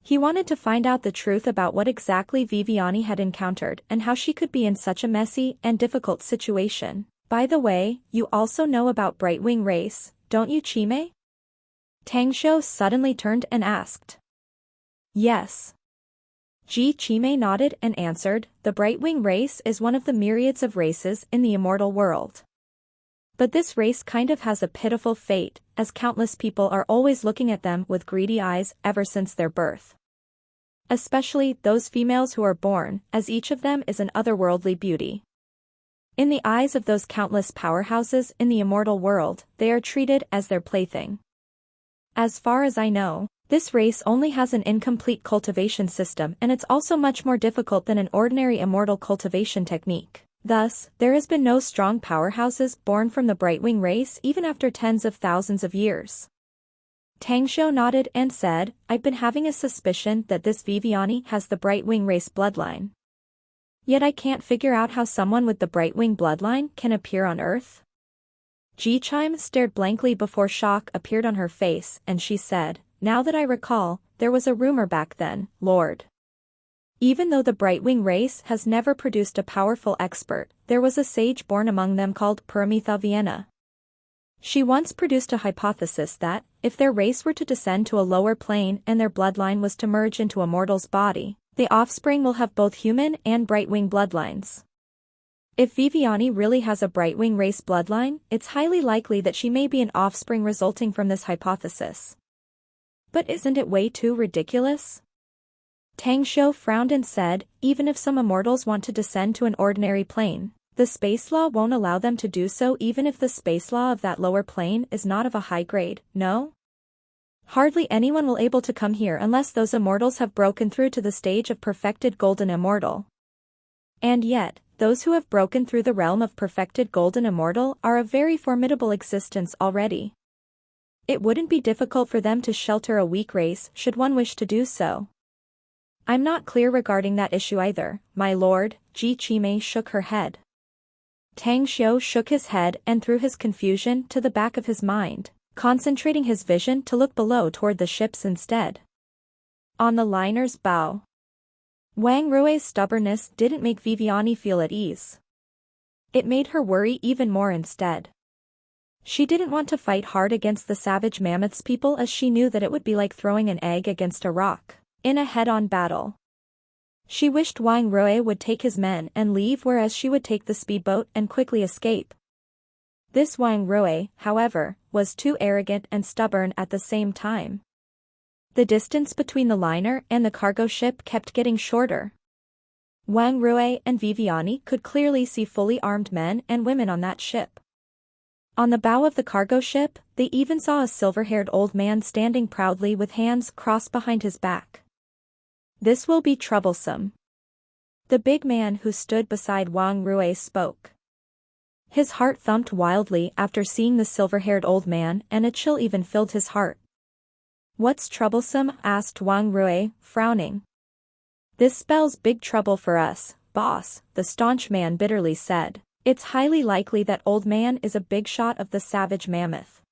He wanted to find out the truth about what exactly Viviani had encountered and how she could be in such a messy and difficult situation. By the way, you also know about Brightwing race, don't you, Qimei? Tang Xiu suddenly turned and asked. Yes. Ji Qimei nodded and answered, the Brightwing race is one of the myriads of races in the immortal world. But this race kind of has a pitiful fate, as countless people are always looking at them with greedy eyes ever since their birth. Especially those females who are born, as each of them is an otherworldly beauty. In the eyes of those countless powerhouses in the immortal world, they are treated as their plaything. As far as I know, this race only has an incomplete cultivation system and it's also much more difficult than an ordinary immortal cultivation technique. Thus, there has been no strong powerhouses born from the Brightwing race even after tens of thousands of years. Tang Xiu nodded and said, I've been having a suspicion that this Viviani has the Brightwing race bloodline. Yet I can't figure out how someone with the Brightwing bloodline can appear on Earth. Ji Qimei stared blankly before shock appeared on her face and she said, now that I recall, there was a rumor back then, Lord. Even though the Brightwing race has never produced a powerful expert, there was a sage born among them called Paramitha Vienna. She once produced a hypothesis that, if their race were to descend to a lower plane and their bloodline was to merge into a mortal's body, The offspring will have both human and Brightwing bloodlines. If Viviani really has a Brightwing race bloodline, it's highly likely that she may be an offspring resulting from this hypothesis. But isn't it way too ridiculous? Tang Shou frowned and said, even if some immortals want to descend to an ordinary plane, the space law won't allow them to do so even if the space law of that lower plane is not of a high grade, no? Hardly anyone will able to come here unless those immortals have broken through to the stage of perfected golden immortal. And yet, those who have broken through the realm of perfected golden immortal are a very formidable existence already. It wouldn't be difficult for them to shelter a weak race should one wish to do so. I'm not clear regarding that issue either, my lord. Ji Qimei shook her head. Tang Xiu shook his head and threw his confusion to the back of his mind, concentrating his vision to look below toward the ships instead. On the liner's bow. Wang Rui's stubbornness didn't make Viviani feel at ease. It made her worry even more instead. She didn't want to fight hard against the savage mammoths people as she knew that it would be like throwing an egg against a rock, in a head-on battle. She wished Wang Rui would take his men and leave whereas she would take the speedboat and quickly escape. This Wang Rui, however, was too arrogant and stubborn at the same time. The distance between the liner and the cargo ship kept getting shorter. Wang Rui and Viviani could clearly see fully armed men and women on that ship. On the bow of the cargo ship, they even saw a silver-haired old man standing proudly with hands crossed behind his back. This will be troublesome. The big man who stood beside Wang Rui spoke. His heart thumped wildly after seeing the silver-haired old man, and a chill even filled his heart. What's troublesome? Asked Wang Rui, frowning. This spells big trouble for us, boss, the staunch man bitterly said. It's highly likely that old man is a big shot of the savage mammoth.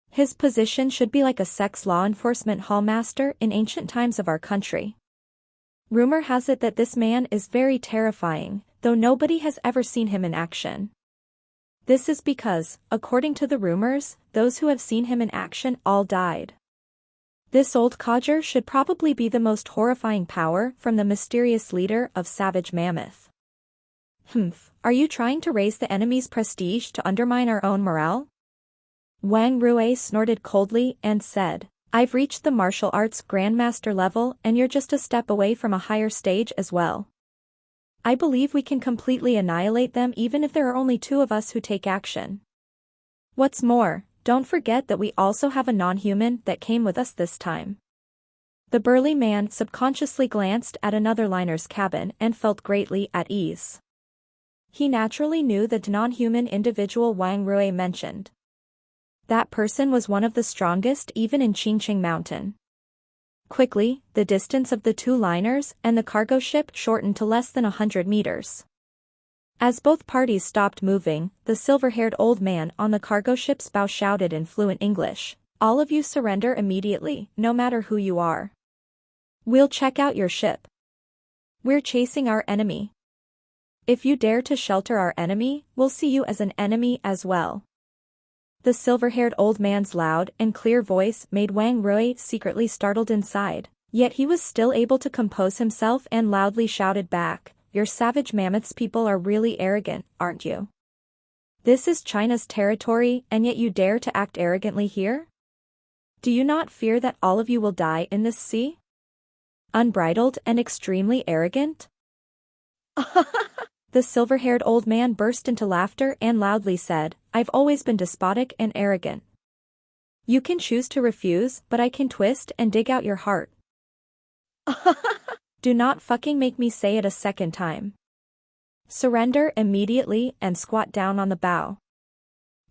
His position should be like a sex law enforcement hallmaster in ancient times of our country. Rumor has it that this man is very terrifying, though nobody has ever seen him in action. This is because, according to the rumors, those who have seen him in action all died. This old codger should probably be the most horrifying power from the mysterious leader of Savage Mammoth. Are you trying to raise the enemy's prestige to undermine our own morale? Wang Rui snorted coldly and said, I've reached the martial arts grandmaster level and you're just a step away from a higher stage as well. I believe we can completely annihilate them even if there are only 2 of us who take action. What's more, don't forget that we also have a non-human that came with us this time. The burly man subconsciously glanced at another liner's cabin and felt greatly at ease. He naturally knew the non-human individual Wang Rui mentioned. That person was one of the strongest even in Qingqing Mountain. Quickly, the distance of the 2 liners and the cargo ship shortened to less than 100 meters. As both parties stopped moving, the silver-haired old man on the cargo ship's bow shouted in fluent English, all of you surrender immediately, no matter who you are. We'll check out your ship. We're chasing our enemy. If you dare to shelter our enemy, we'll see you as an enemy as well. The silver-haired old man's loud and clear voice made Wang Rui secretly startled inside, yet he was still able to compose himself and loudly shouted back, your savage mammoths people are really arrogant, aren't you? This is China's territory and yet you dare to act arrogantly here? Do you not fear that all of you will die in this sea? Unbridled and extremely arrogant? The silver-haired old man burst into laughter and loudly said, I've always been despotic and arrogant. You can choose to refuse, but I can twist and dig out your heart. Do not fucking make me say it a second time. Surrender immediately and squat down on the bow.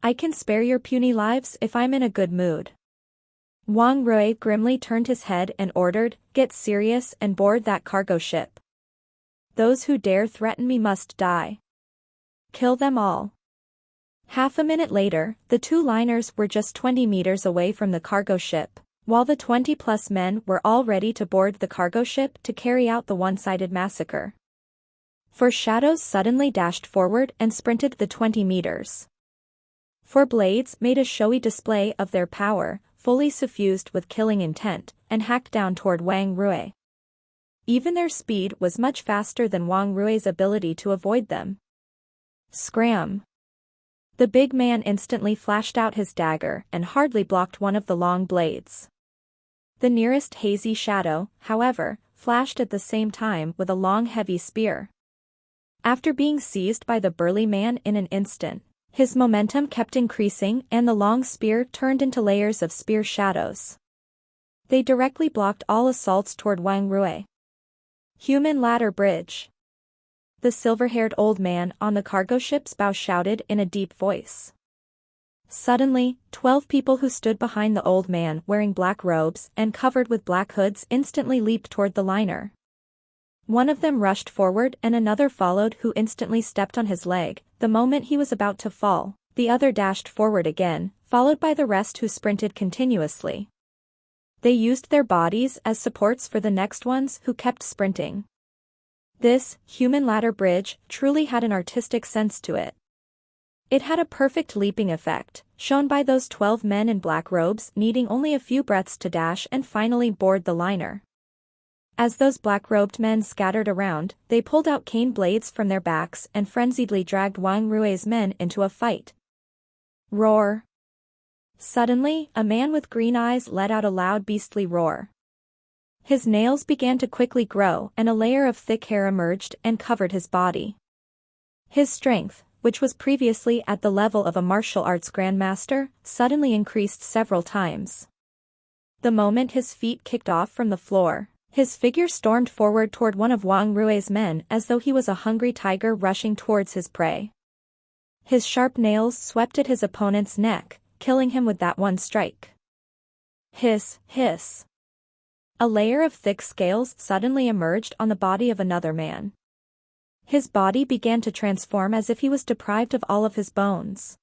I can spare your puny lives if I'm in a good mood. Wang Rui grimly turned his head and ordered, get serious and board that cargo ship. Those who dare threaten me must die. Kill them all. Half a minute later, the 2 liners were just 20 meters away from the cargo ship, while the 20-plus men were all ready to board the cargo ship to carry out the one-sided massacre. Four shadows suddenly dashed forward and sprinted the 20 meters. 4 blades made a showy display of their power, fully suffused with killing intent, and hacked down toward Wang Rui. Even their speed was much faster than Wang Rui's ability to avoid them. Scram! The big man instantly flashed out his dagger and hardly blocked one of the long blades. The nearest hazy shadow, however, flashed at the same time with a long heavy spear. After being seized by the burly man in an instant, his momentum kept increasing and the long spear turned into layers of spear shadows. They directly blocked all assaults toward Wang Rui. Human ladder bridge. The silver-haired old man on the cargo ship's bow shouted in a deep voice. Suddenly, 12 people who stood behind the old man wearing black robes and covered with black hoods instantly leaped toward the liner. One of them rushed forward and another followed who instantly stepped on his leg. The moment he was about to fall, the other dashed forward again, followed by the rest who sprinted continuously. They used their bodies as supports for the next ones who kept sprinting. This human ladder bridge truly had an artistic sense to it. It had a perfect leaping effect, shown by those 12 men in black robes needing only a few breaths to dash and finally board the liner. As those black-robed men scattered around, they pulled out cane blades from their backs and frenziedly dragged Wang Rui's men into a fight. Roar! Suddenly, a man with green eyes let out a loud beastly roar. His nails began to quickly grow and a layer of thick hair emerged and covered his body. His strength, which was previously at the level of a martial arts grandmaster, suddenly increased several times. The moment his feet kicked off from the floor, his figure stormed forward toward one of Wang Rui's men as though he was a hungry tiger rushing towards his prey. His sharp nails swept at his opponent's neck, killing him with that one strike. Hiss, hiss. A layer of thick scales suddenly emerged on the body of another man. His body began to transform as if he was deprived of all of his bones.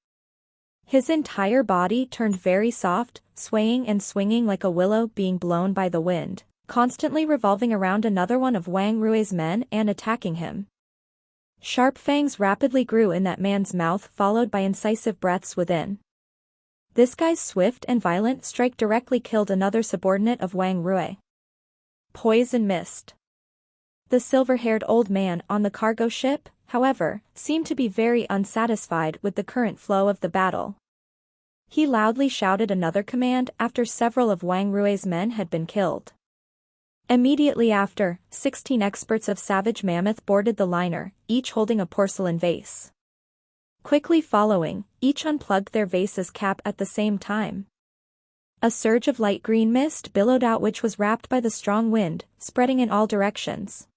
His entire body turned very soft, swaying and swinging like a willow being blown by the wind, constantly revolving around another one of Wang Rui's men and attacking him. Sharp fangs rapidly grew in that man's mouth, followed by incisive breaths within. This guy's swift and violent strike directly killed another subordinate of Wang Rui. Poison mist. The silver-haired old man on the cargo ship, however, seemed to be very unsatisfied with the current flow of the battle. He loudly shouted another command after several of Wang Rui's men had been killed. Immediately after, 16 experts of Savage Mammoth boarded the liner, each holding a porcelain vase. Quickly following, each unplugged their vase's cap at the same time. A surge of light green mist billowed out which was wrapped by the strong wind, spreading in all directions.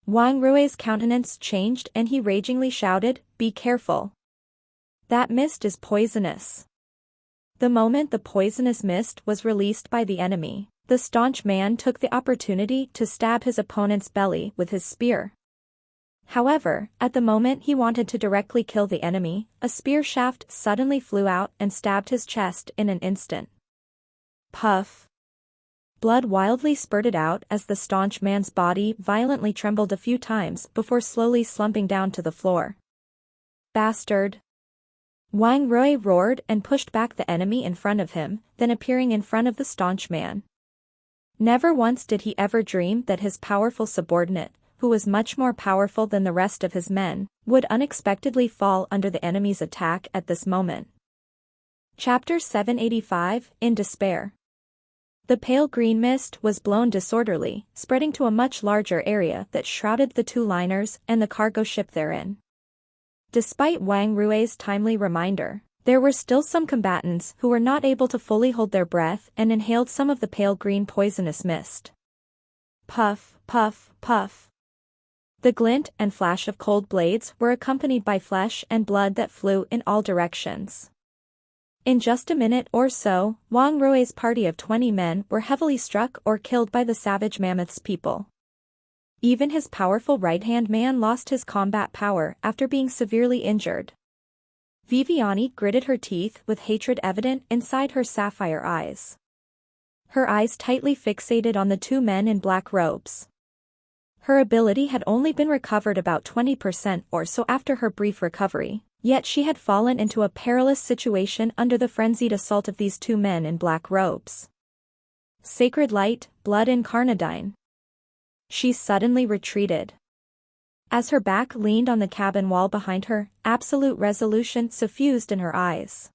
Wang Rui's countenance changed and he ragingly shouted, "Be careful. That mist is poisonous." The moment the poisonous mist was released by the enemy, the staunch man took the opportunity to stab his opponent's belly with his spear. However, at the moment he wanted to directly kill the enemy, a spear shaft suddenly flew out and stabbed his chest in an instant. Puff. Blood wildly spurted out as the staunch man's body violently trembled a few times before slowly slumping down to the floor. Bastard! Wang Rui roared and pushed back the enemy in front of him, then appearing in front of the staunch man. Never once did he ever dream that his powerful subordinate, who was much more powerful than the rest of his men, would unexpectedly fall under the enemy's attack at this moment. Chapter 785, In Despair. The pale green mist was blown disorderly, spreading to a much larger area that shrouded the two liners and the cargo ship therein. Despite Wang Rui's timely reminder, there were still some combatants who were not able to fully hold their breath and inhaled some of the pale green poisonous mist. Puff, puff, puff. The glint and flash of cold blades were accompanied by flesh and blood that flew in all directions. In just a minute or so, Wang Rui's party of 20 men were heavily struck or killed by the Savage Mammoth's people. Even his powerful right-hand man lost his combat power after being severely injured. Viviani gritted her teeth with hatred evident inside her sapphire eyes. Her eyes tightly fixated on the two men in black robes. Her ability had only been recovered about 20% or so after her brief recovery, yet she had fallen into a perilous situation under the frenzied assault of these two men in black robes. Sacred light, blood incarnadine. she suddenly retreated. As her back leaned on the cabin wall behind her, absolute resolution suffused in her eyes.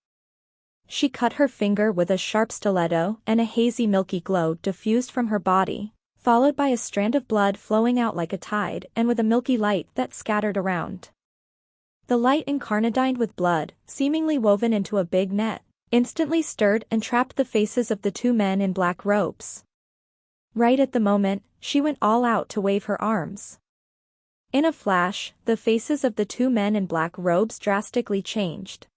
She cut her finger with a sharp stiletto, and a hazy milky glow diffused from her body, followed by a strand of blood flowing out like a tide and with a milky light that scattered around. The light incarnadined with blood, seemingly woven into a big net, instantly stirred and trapped the faces of the two men in black robes. Right at the moment, she went all out to wave her arms. In a flash, the faces of the two men in black robes drastically changed.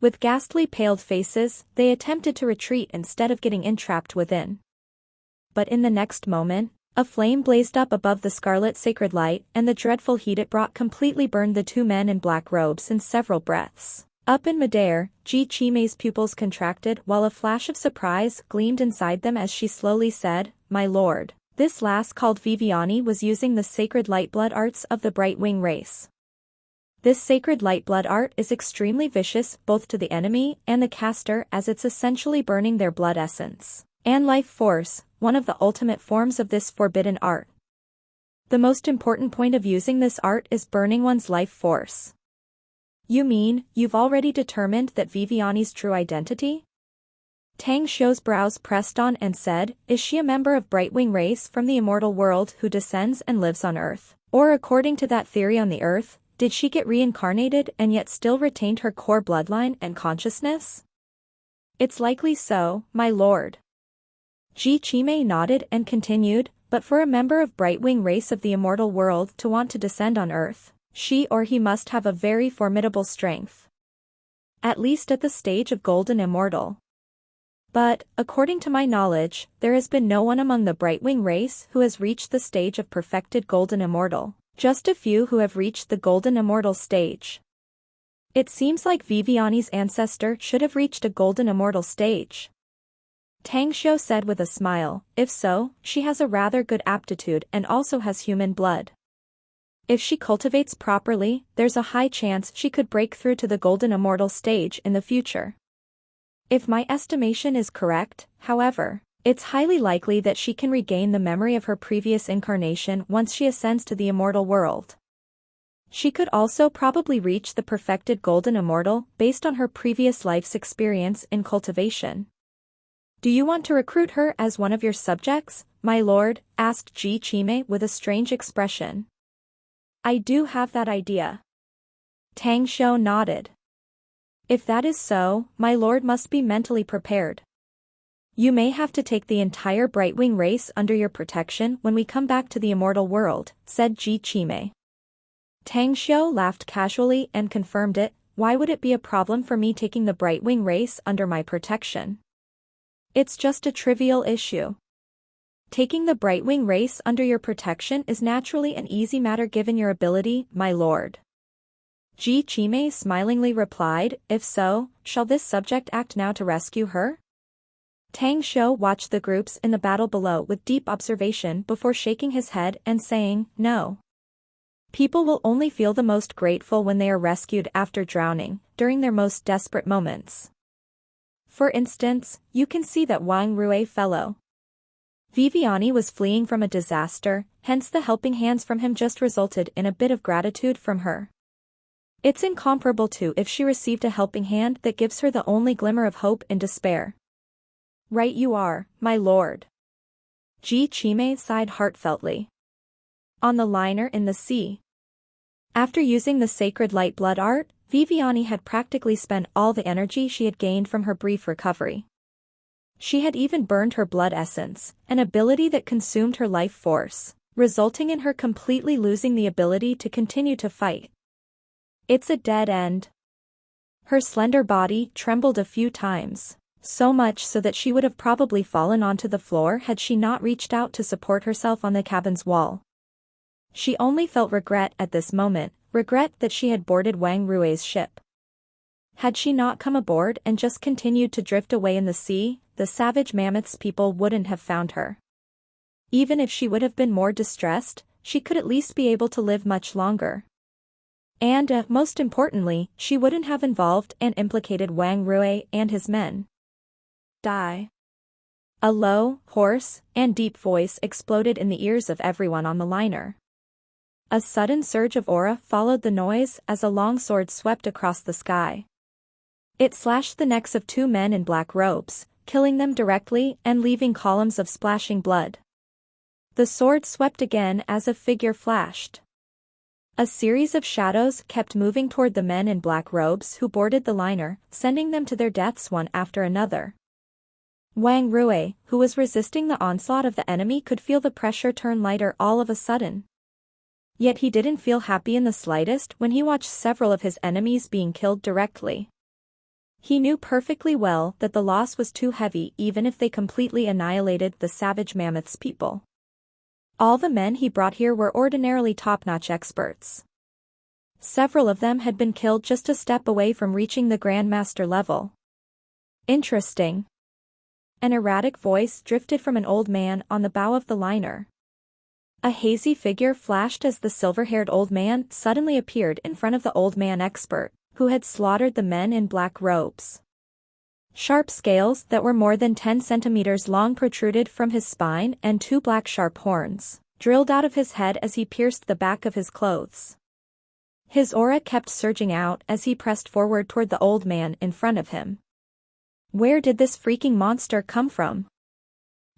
With ghastly paled faces, they attempted to retreat instead of getting entrapped within. But in the next moment, a flame blazed up above the scarlet sacred light, and the dreadful heat it brought completely burned the two men in black robes in several breaths. Up in midair, Chi-Chime's pupils contracted while a flash of surprise gleamed inside them as she slowly said, "My lord." This lass called Viviani was using the sacred light blood arts of the Brightwing race. This sacred light blood art is extremely vicious both to the enemy and the caster, as it's essentially burning their blood essence and life force, one of the ultimate forms of this forbidden art. The most important point of using this art is burning one's life force. You mean, you've already determined that Viviani's true identity? Tang Xiu's brows pressed on and said, "Is she a member of Brightwing race from the immortal world who descends and lives on Earth? Or according to that theory on the Earth, did she get reincarnated and yet still retained her core bloodline and consciousness?" "It's likely so, my lord." Chi-Chime nodded and continued, "But for a member of Brightwing race of the immortal world to want to descend on Earth, she or he must have a very formidable strength. At least at the stage of Golden Immortal. But, according to my knowledge, there has been no one among the Brightwing race who has reached the stage of perfected Golden Immortal, just a few who have reached the Golden Immortal stage. It seems like Viviani's ancestor should have reached a Golden Immortal stage." Tang Xiu said with a smile, "If so, she has a rather good aptitude and also has human blood. If she cultivates properly, there's a high chance she could break through to the Golden Immortal stage in the future. If my estimation is correct, however, it's highly likely that she can regain the memory of her previous incarnation once she ascends to the immortal world. She could also probably reach the perfected Golden Immortal based on her previous life's experience in cultivation." "Do you want to recruit her as one of your subjects, my lord?" asked Chi-Chime with a strange expression. "I do have that idea." Tang Xiu nodded. "If that is so, my lord must be mentally prepared. You may have to take the entire Brightwing race under your protection when we come back to the immortal world," said Chi-Chime. Tang Xiu laughed casually and confirmed it. "Why would it be a problem for me taking the Brightwing race under my protection? It's just a trivial issue. Taking the Brightwing race under your protection is naturally an easy matter given your ability, my lord." Chi-Chime smilingly replied, "If so, shall this subject act now to rescue her?" Tang Xiu watched the groups in the battle below with deep observation before shaking his head and saying, "No. People will only feel the most grateful when they are rescued after drowning, during their most desperate moments. For instance, you can see that Wang Rue fellow. Viviani was fleeing from a disaster, hence the helping hands from him just resulted in a bit of gratitude from her. It's incomparable too if she received a helping hand that gives her the only glimmer of hope in despair." "Right you are, my lord." Chi-Chime sighed heartfeltly. On the liner in the sea. After using the sacred light blood art, Viviani had practically spent all the energy she had gained from her brief recovery. She had even burned her blood essence, an ability that consumed her life force, resulting in her completely losing the ability to continue to fight. It's a dead end. Her slender body trembled a few times, so much so that she would have probably fallen onto the floor had she not reached out to support herself on the cabin's wall. She only felt regret at this moment, regret that she had boarded Wang Rue's ship. Had she not come aboard and just continued to drift away in the sea, the savage mammoth's people wouldn't have found her. Even if she would have been more distressed, she could at least be able to live much longer. And, most importantly, she wouldn't have involved and implicated Wang Rue and his men. Die. A low, hoarse, and deep voice exploded in the ears of everyone on the liner. A sudden surge of aura followed the noise as a long sword swept across the sky. It slashed the necks of two men in black robes, killing them directly and leaving columns of splashing blood. The sword swept again as a figure flashed. A series of shadows kept moving toward the men in black robes who boarded the liner, sending them to their deaths one after another. Wang Rui, who was resisting the onslaught of the enemy, could feel the pressure turn lighter all of a sudden. Yet he didn't feel happy in the slightest when he watched several of his enemies being killed directly. He knew perfectly well that the loss was too heavy even if they completely annihilated the savage mammoth's people. All the men he brought here were ordinarily top-notch experts. Several of them had been killed just a step away from reaching the Grandmaster level. Interesting. An erratic voice drifted from an old man on the bow of the liner. A hazy figure flashed as the silver-haired old man suddenly appeared in front of the old man expert, who had slaughtered the men in black robes. Sharp scales that were more than 10 centimeters long protruded from his spine, and two black sharp horns drilled out of his head as he pierced the back of his clothes. His aura kept surging out as he pressed forward toward the old man in front of him. Where did this freaking monster come from?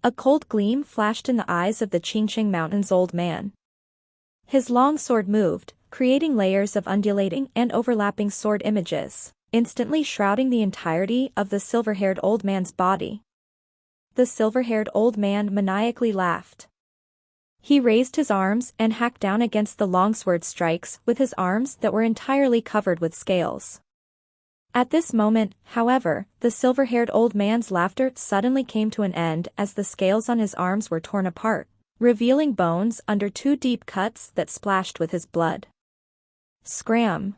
A cold gleam flashed in the eyes of the Qingqing Mountain's old man. His long sword moved, creating layers of undulating and overlapping sword images, instantly shrouding the entirety of the silver-haired old man's body. The silver-haired old man maniacally laughed. He raised his arms and hacked down against the longsword strikes with his arms that were entirely covered with scales. At this moment, however, the silver-haired old man's laughter suddenly came to an end as the scales on his arms were torn apart, revealing bones under two deep cuts that splashed with his blood. Scram!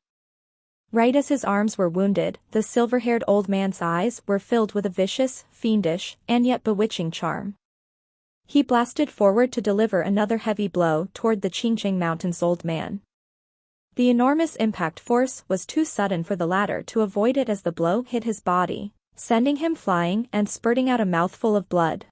Right as his arms were wounded, the silver-haired old man's eyes were filled with a vicious, fiendish, and yet bewitching charm. He blasted forward to deliver another heavy blow toward the Qingqing Mountain's old man. The enormous impact force was too sudden for the latter to avoid it as the blow hit his body, sending him flying and spurting out a mouthful of blood.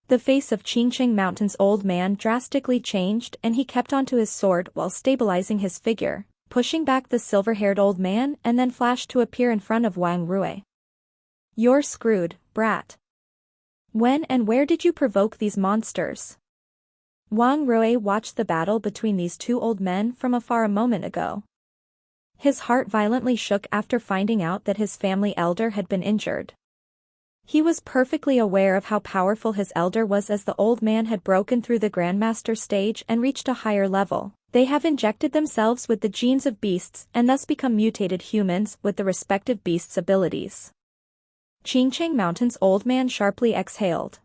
The face of Qingqing Mountain's old man drastically changed, and he kept onto his sword while stabilizing his figure, pushing back the silver-haired old man, and then flashed to appear in front of Wang Rui. "You're screwed, brat. When and where did you provoke these monsters?" Wang Rui watched the battle between these two old men from afar a moment ago. His heart violently shook after finding out that his family elder had been injured. He was perfectly aware of how powerful his elder was, as the old man had broken through the Grandmaster stage and reached a higher level. They have injected themselves with the genes of beasts and thus become mutated humans with the respective beasts' abilities. Qingqing Mountain's old man sharply exhaled.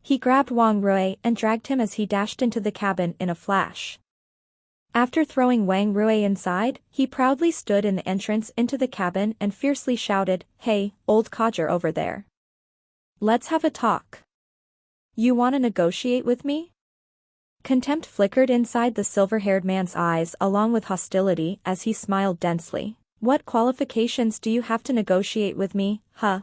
He grabbed Wang Rui and dragged him as he dashed into the cabin in a flash. After throwing Wang Rui inside, he proudly stood in the entrance into the cabin and fiercely shouted, "Hey, old codger over there. Let's have a talk. You want to negotiate with me?" Contempt flickered inside the silver-haired man's eyes along with hostility as he smiled densely. "What qualifications do you have to negotiate with me, huh?"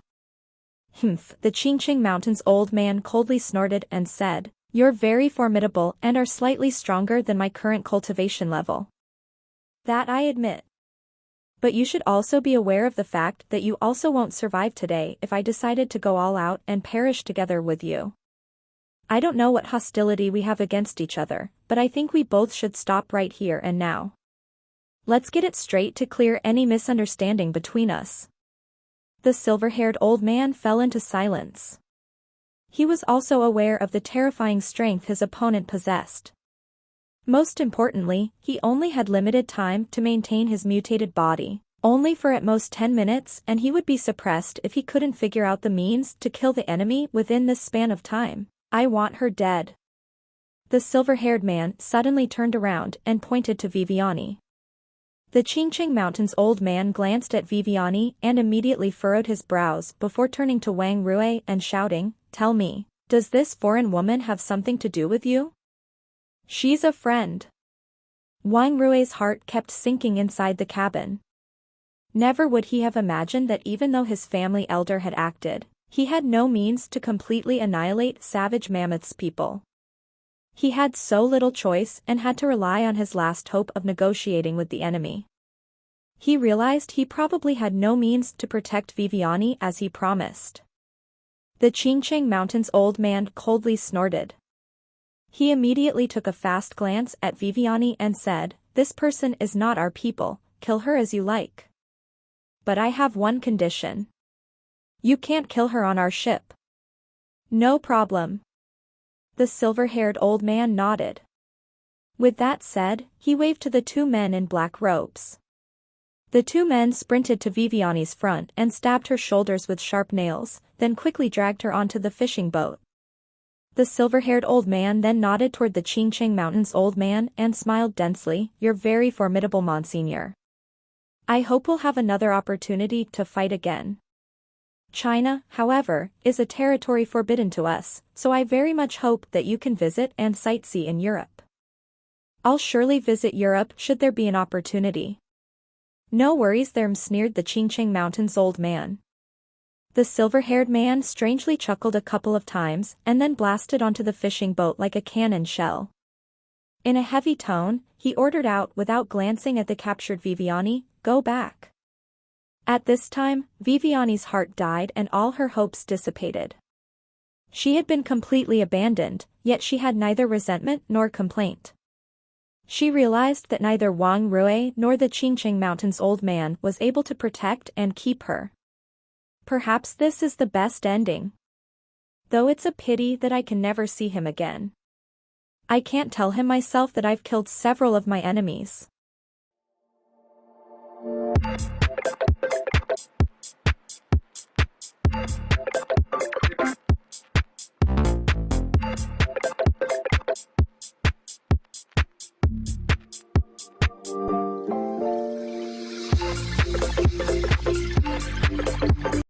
"Humph," the Qingqing Mountain's old man coldly snorted and said, "You're very formidable and are slightly stronger than my current cultivation level. That I admit. But you should also be aware of the fact that you also won't survive today if I decided to go all out and perish together with you. I don't know what hostility we have against each other, but I think we both should stop right here and now. Let's get it straight to clear any misunderstanding between us." The silver-haired old man fell into silence. He was also aware of the terrifying strength his opponent possessed. Most importantly, he only had limited time to maintain his mutated body, only for at most 10 minutes, and he would be suppressed if he couldn't figure out the means to kill the enemy within this span of time. "I want her dead." The silver-haired man suddenly turned around and pointed to Viviani. The Qingqing Mountain's old man glanced at Viviani and immediately furrowed his brows before turning to Wang Rui and shouting, "Tell me, does this foreign woman have something to do with you?" "She's a friend." Wang Rui's heart kept sinking inside the cabin. Never would he have imagined that even though his family elder had acted, He had no means to completely annihilate savage mammoth's people. He had so little choice and had to rely on his last hope of negotiating with the enemy. He realized he probably had no means to protect Viviani as he promised. The Qingcheng Mountains old man coldly snorted. He immediately took a fast glance at Viviani and said, "This person is not our people, kill her as you like. But I have one condition. You can't kill her on our ship." "No problem." The silver-haired old man nodded. With that said, he waved to the two men in black robes. The two men sprinted to Viviani's front and stabbed her shoulders with sharp nails, then quickly dragged her onto the fishing boat. The silver-haired old man then nodded toward the Qingcheng Mountains old man and smiled densely, "You're very formidable, Monsignor. I hope we'll have another opportunity to fight again. China, however, is a territory forbidden to us, so I very much hope that you can visit and sightsee in Europe." "I'll surely visit Europe should there be an opportunity." "No worries there," sneered the Qingcheng Mountains old man. The silver-haired man strangely chuckled a couple of times and then blasted onto the fishing boat like a cannon shell. In a heavy tone, he ordered out without glancing at the captured Viviani, "Go back." At this time, Viviani's heart died and all her hopes dissipated. She had been completely abandoned, yet she had neither resentment nor complaint. She realized that neither Wang Rui nor the Qingcheng Mountains old man was able to protect and keep her. Perhaps this is the best ending. Though it's a pity that I can never see him again. I can't tell him myself that I've killed several of my enemies.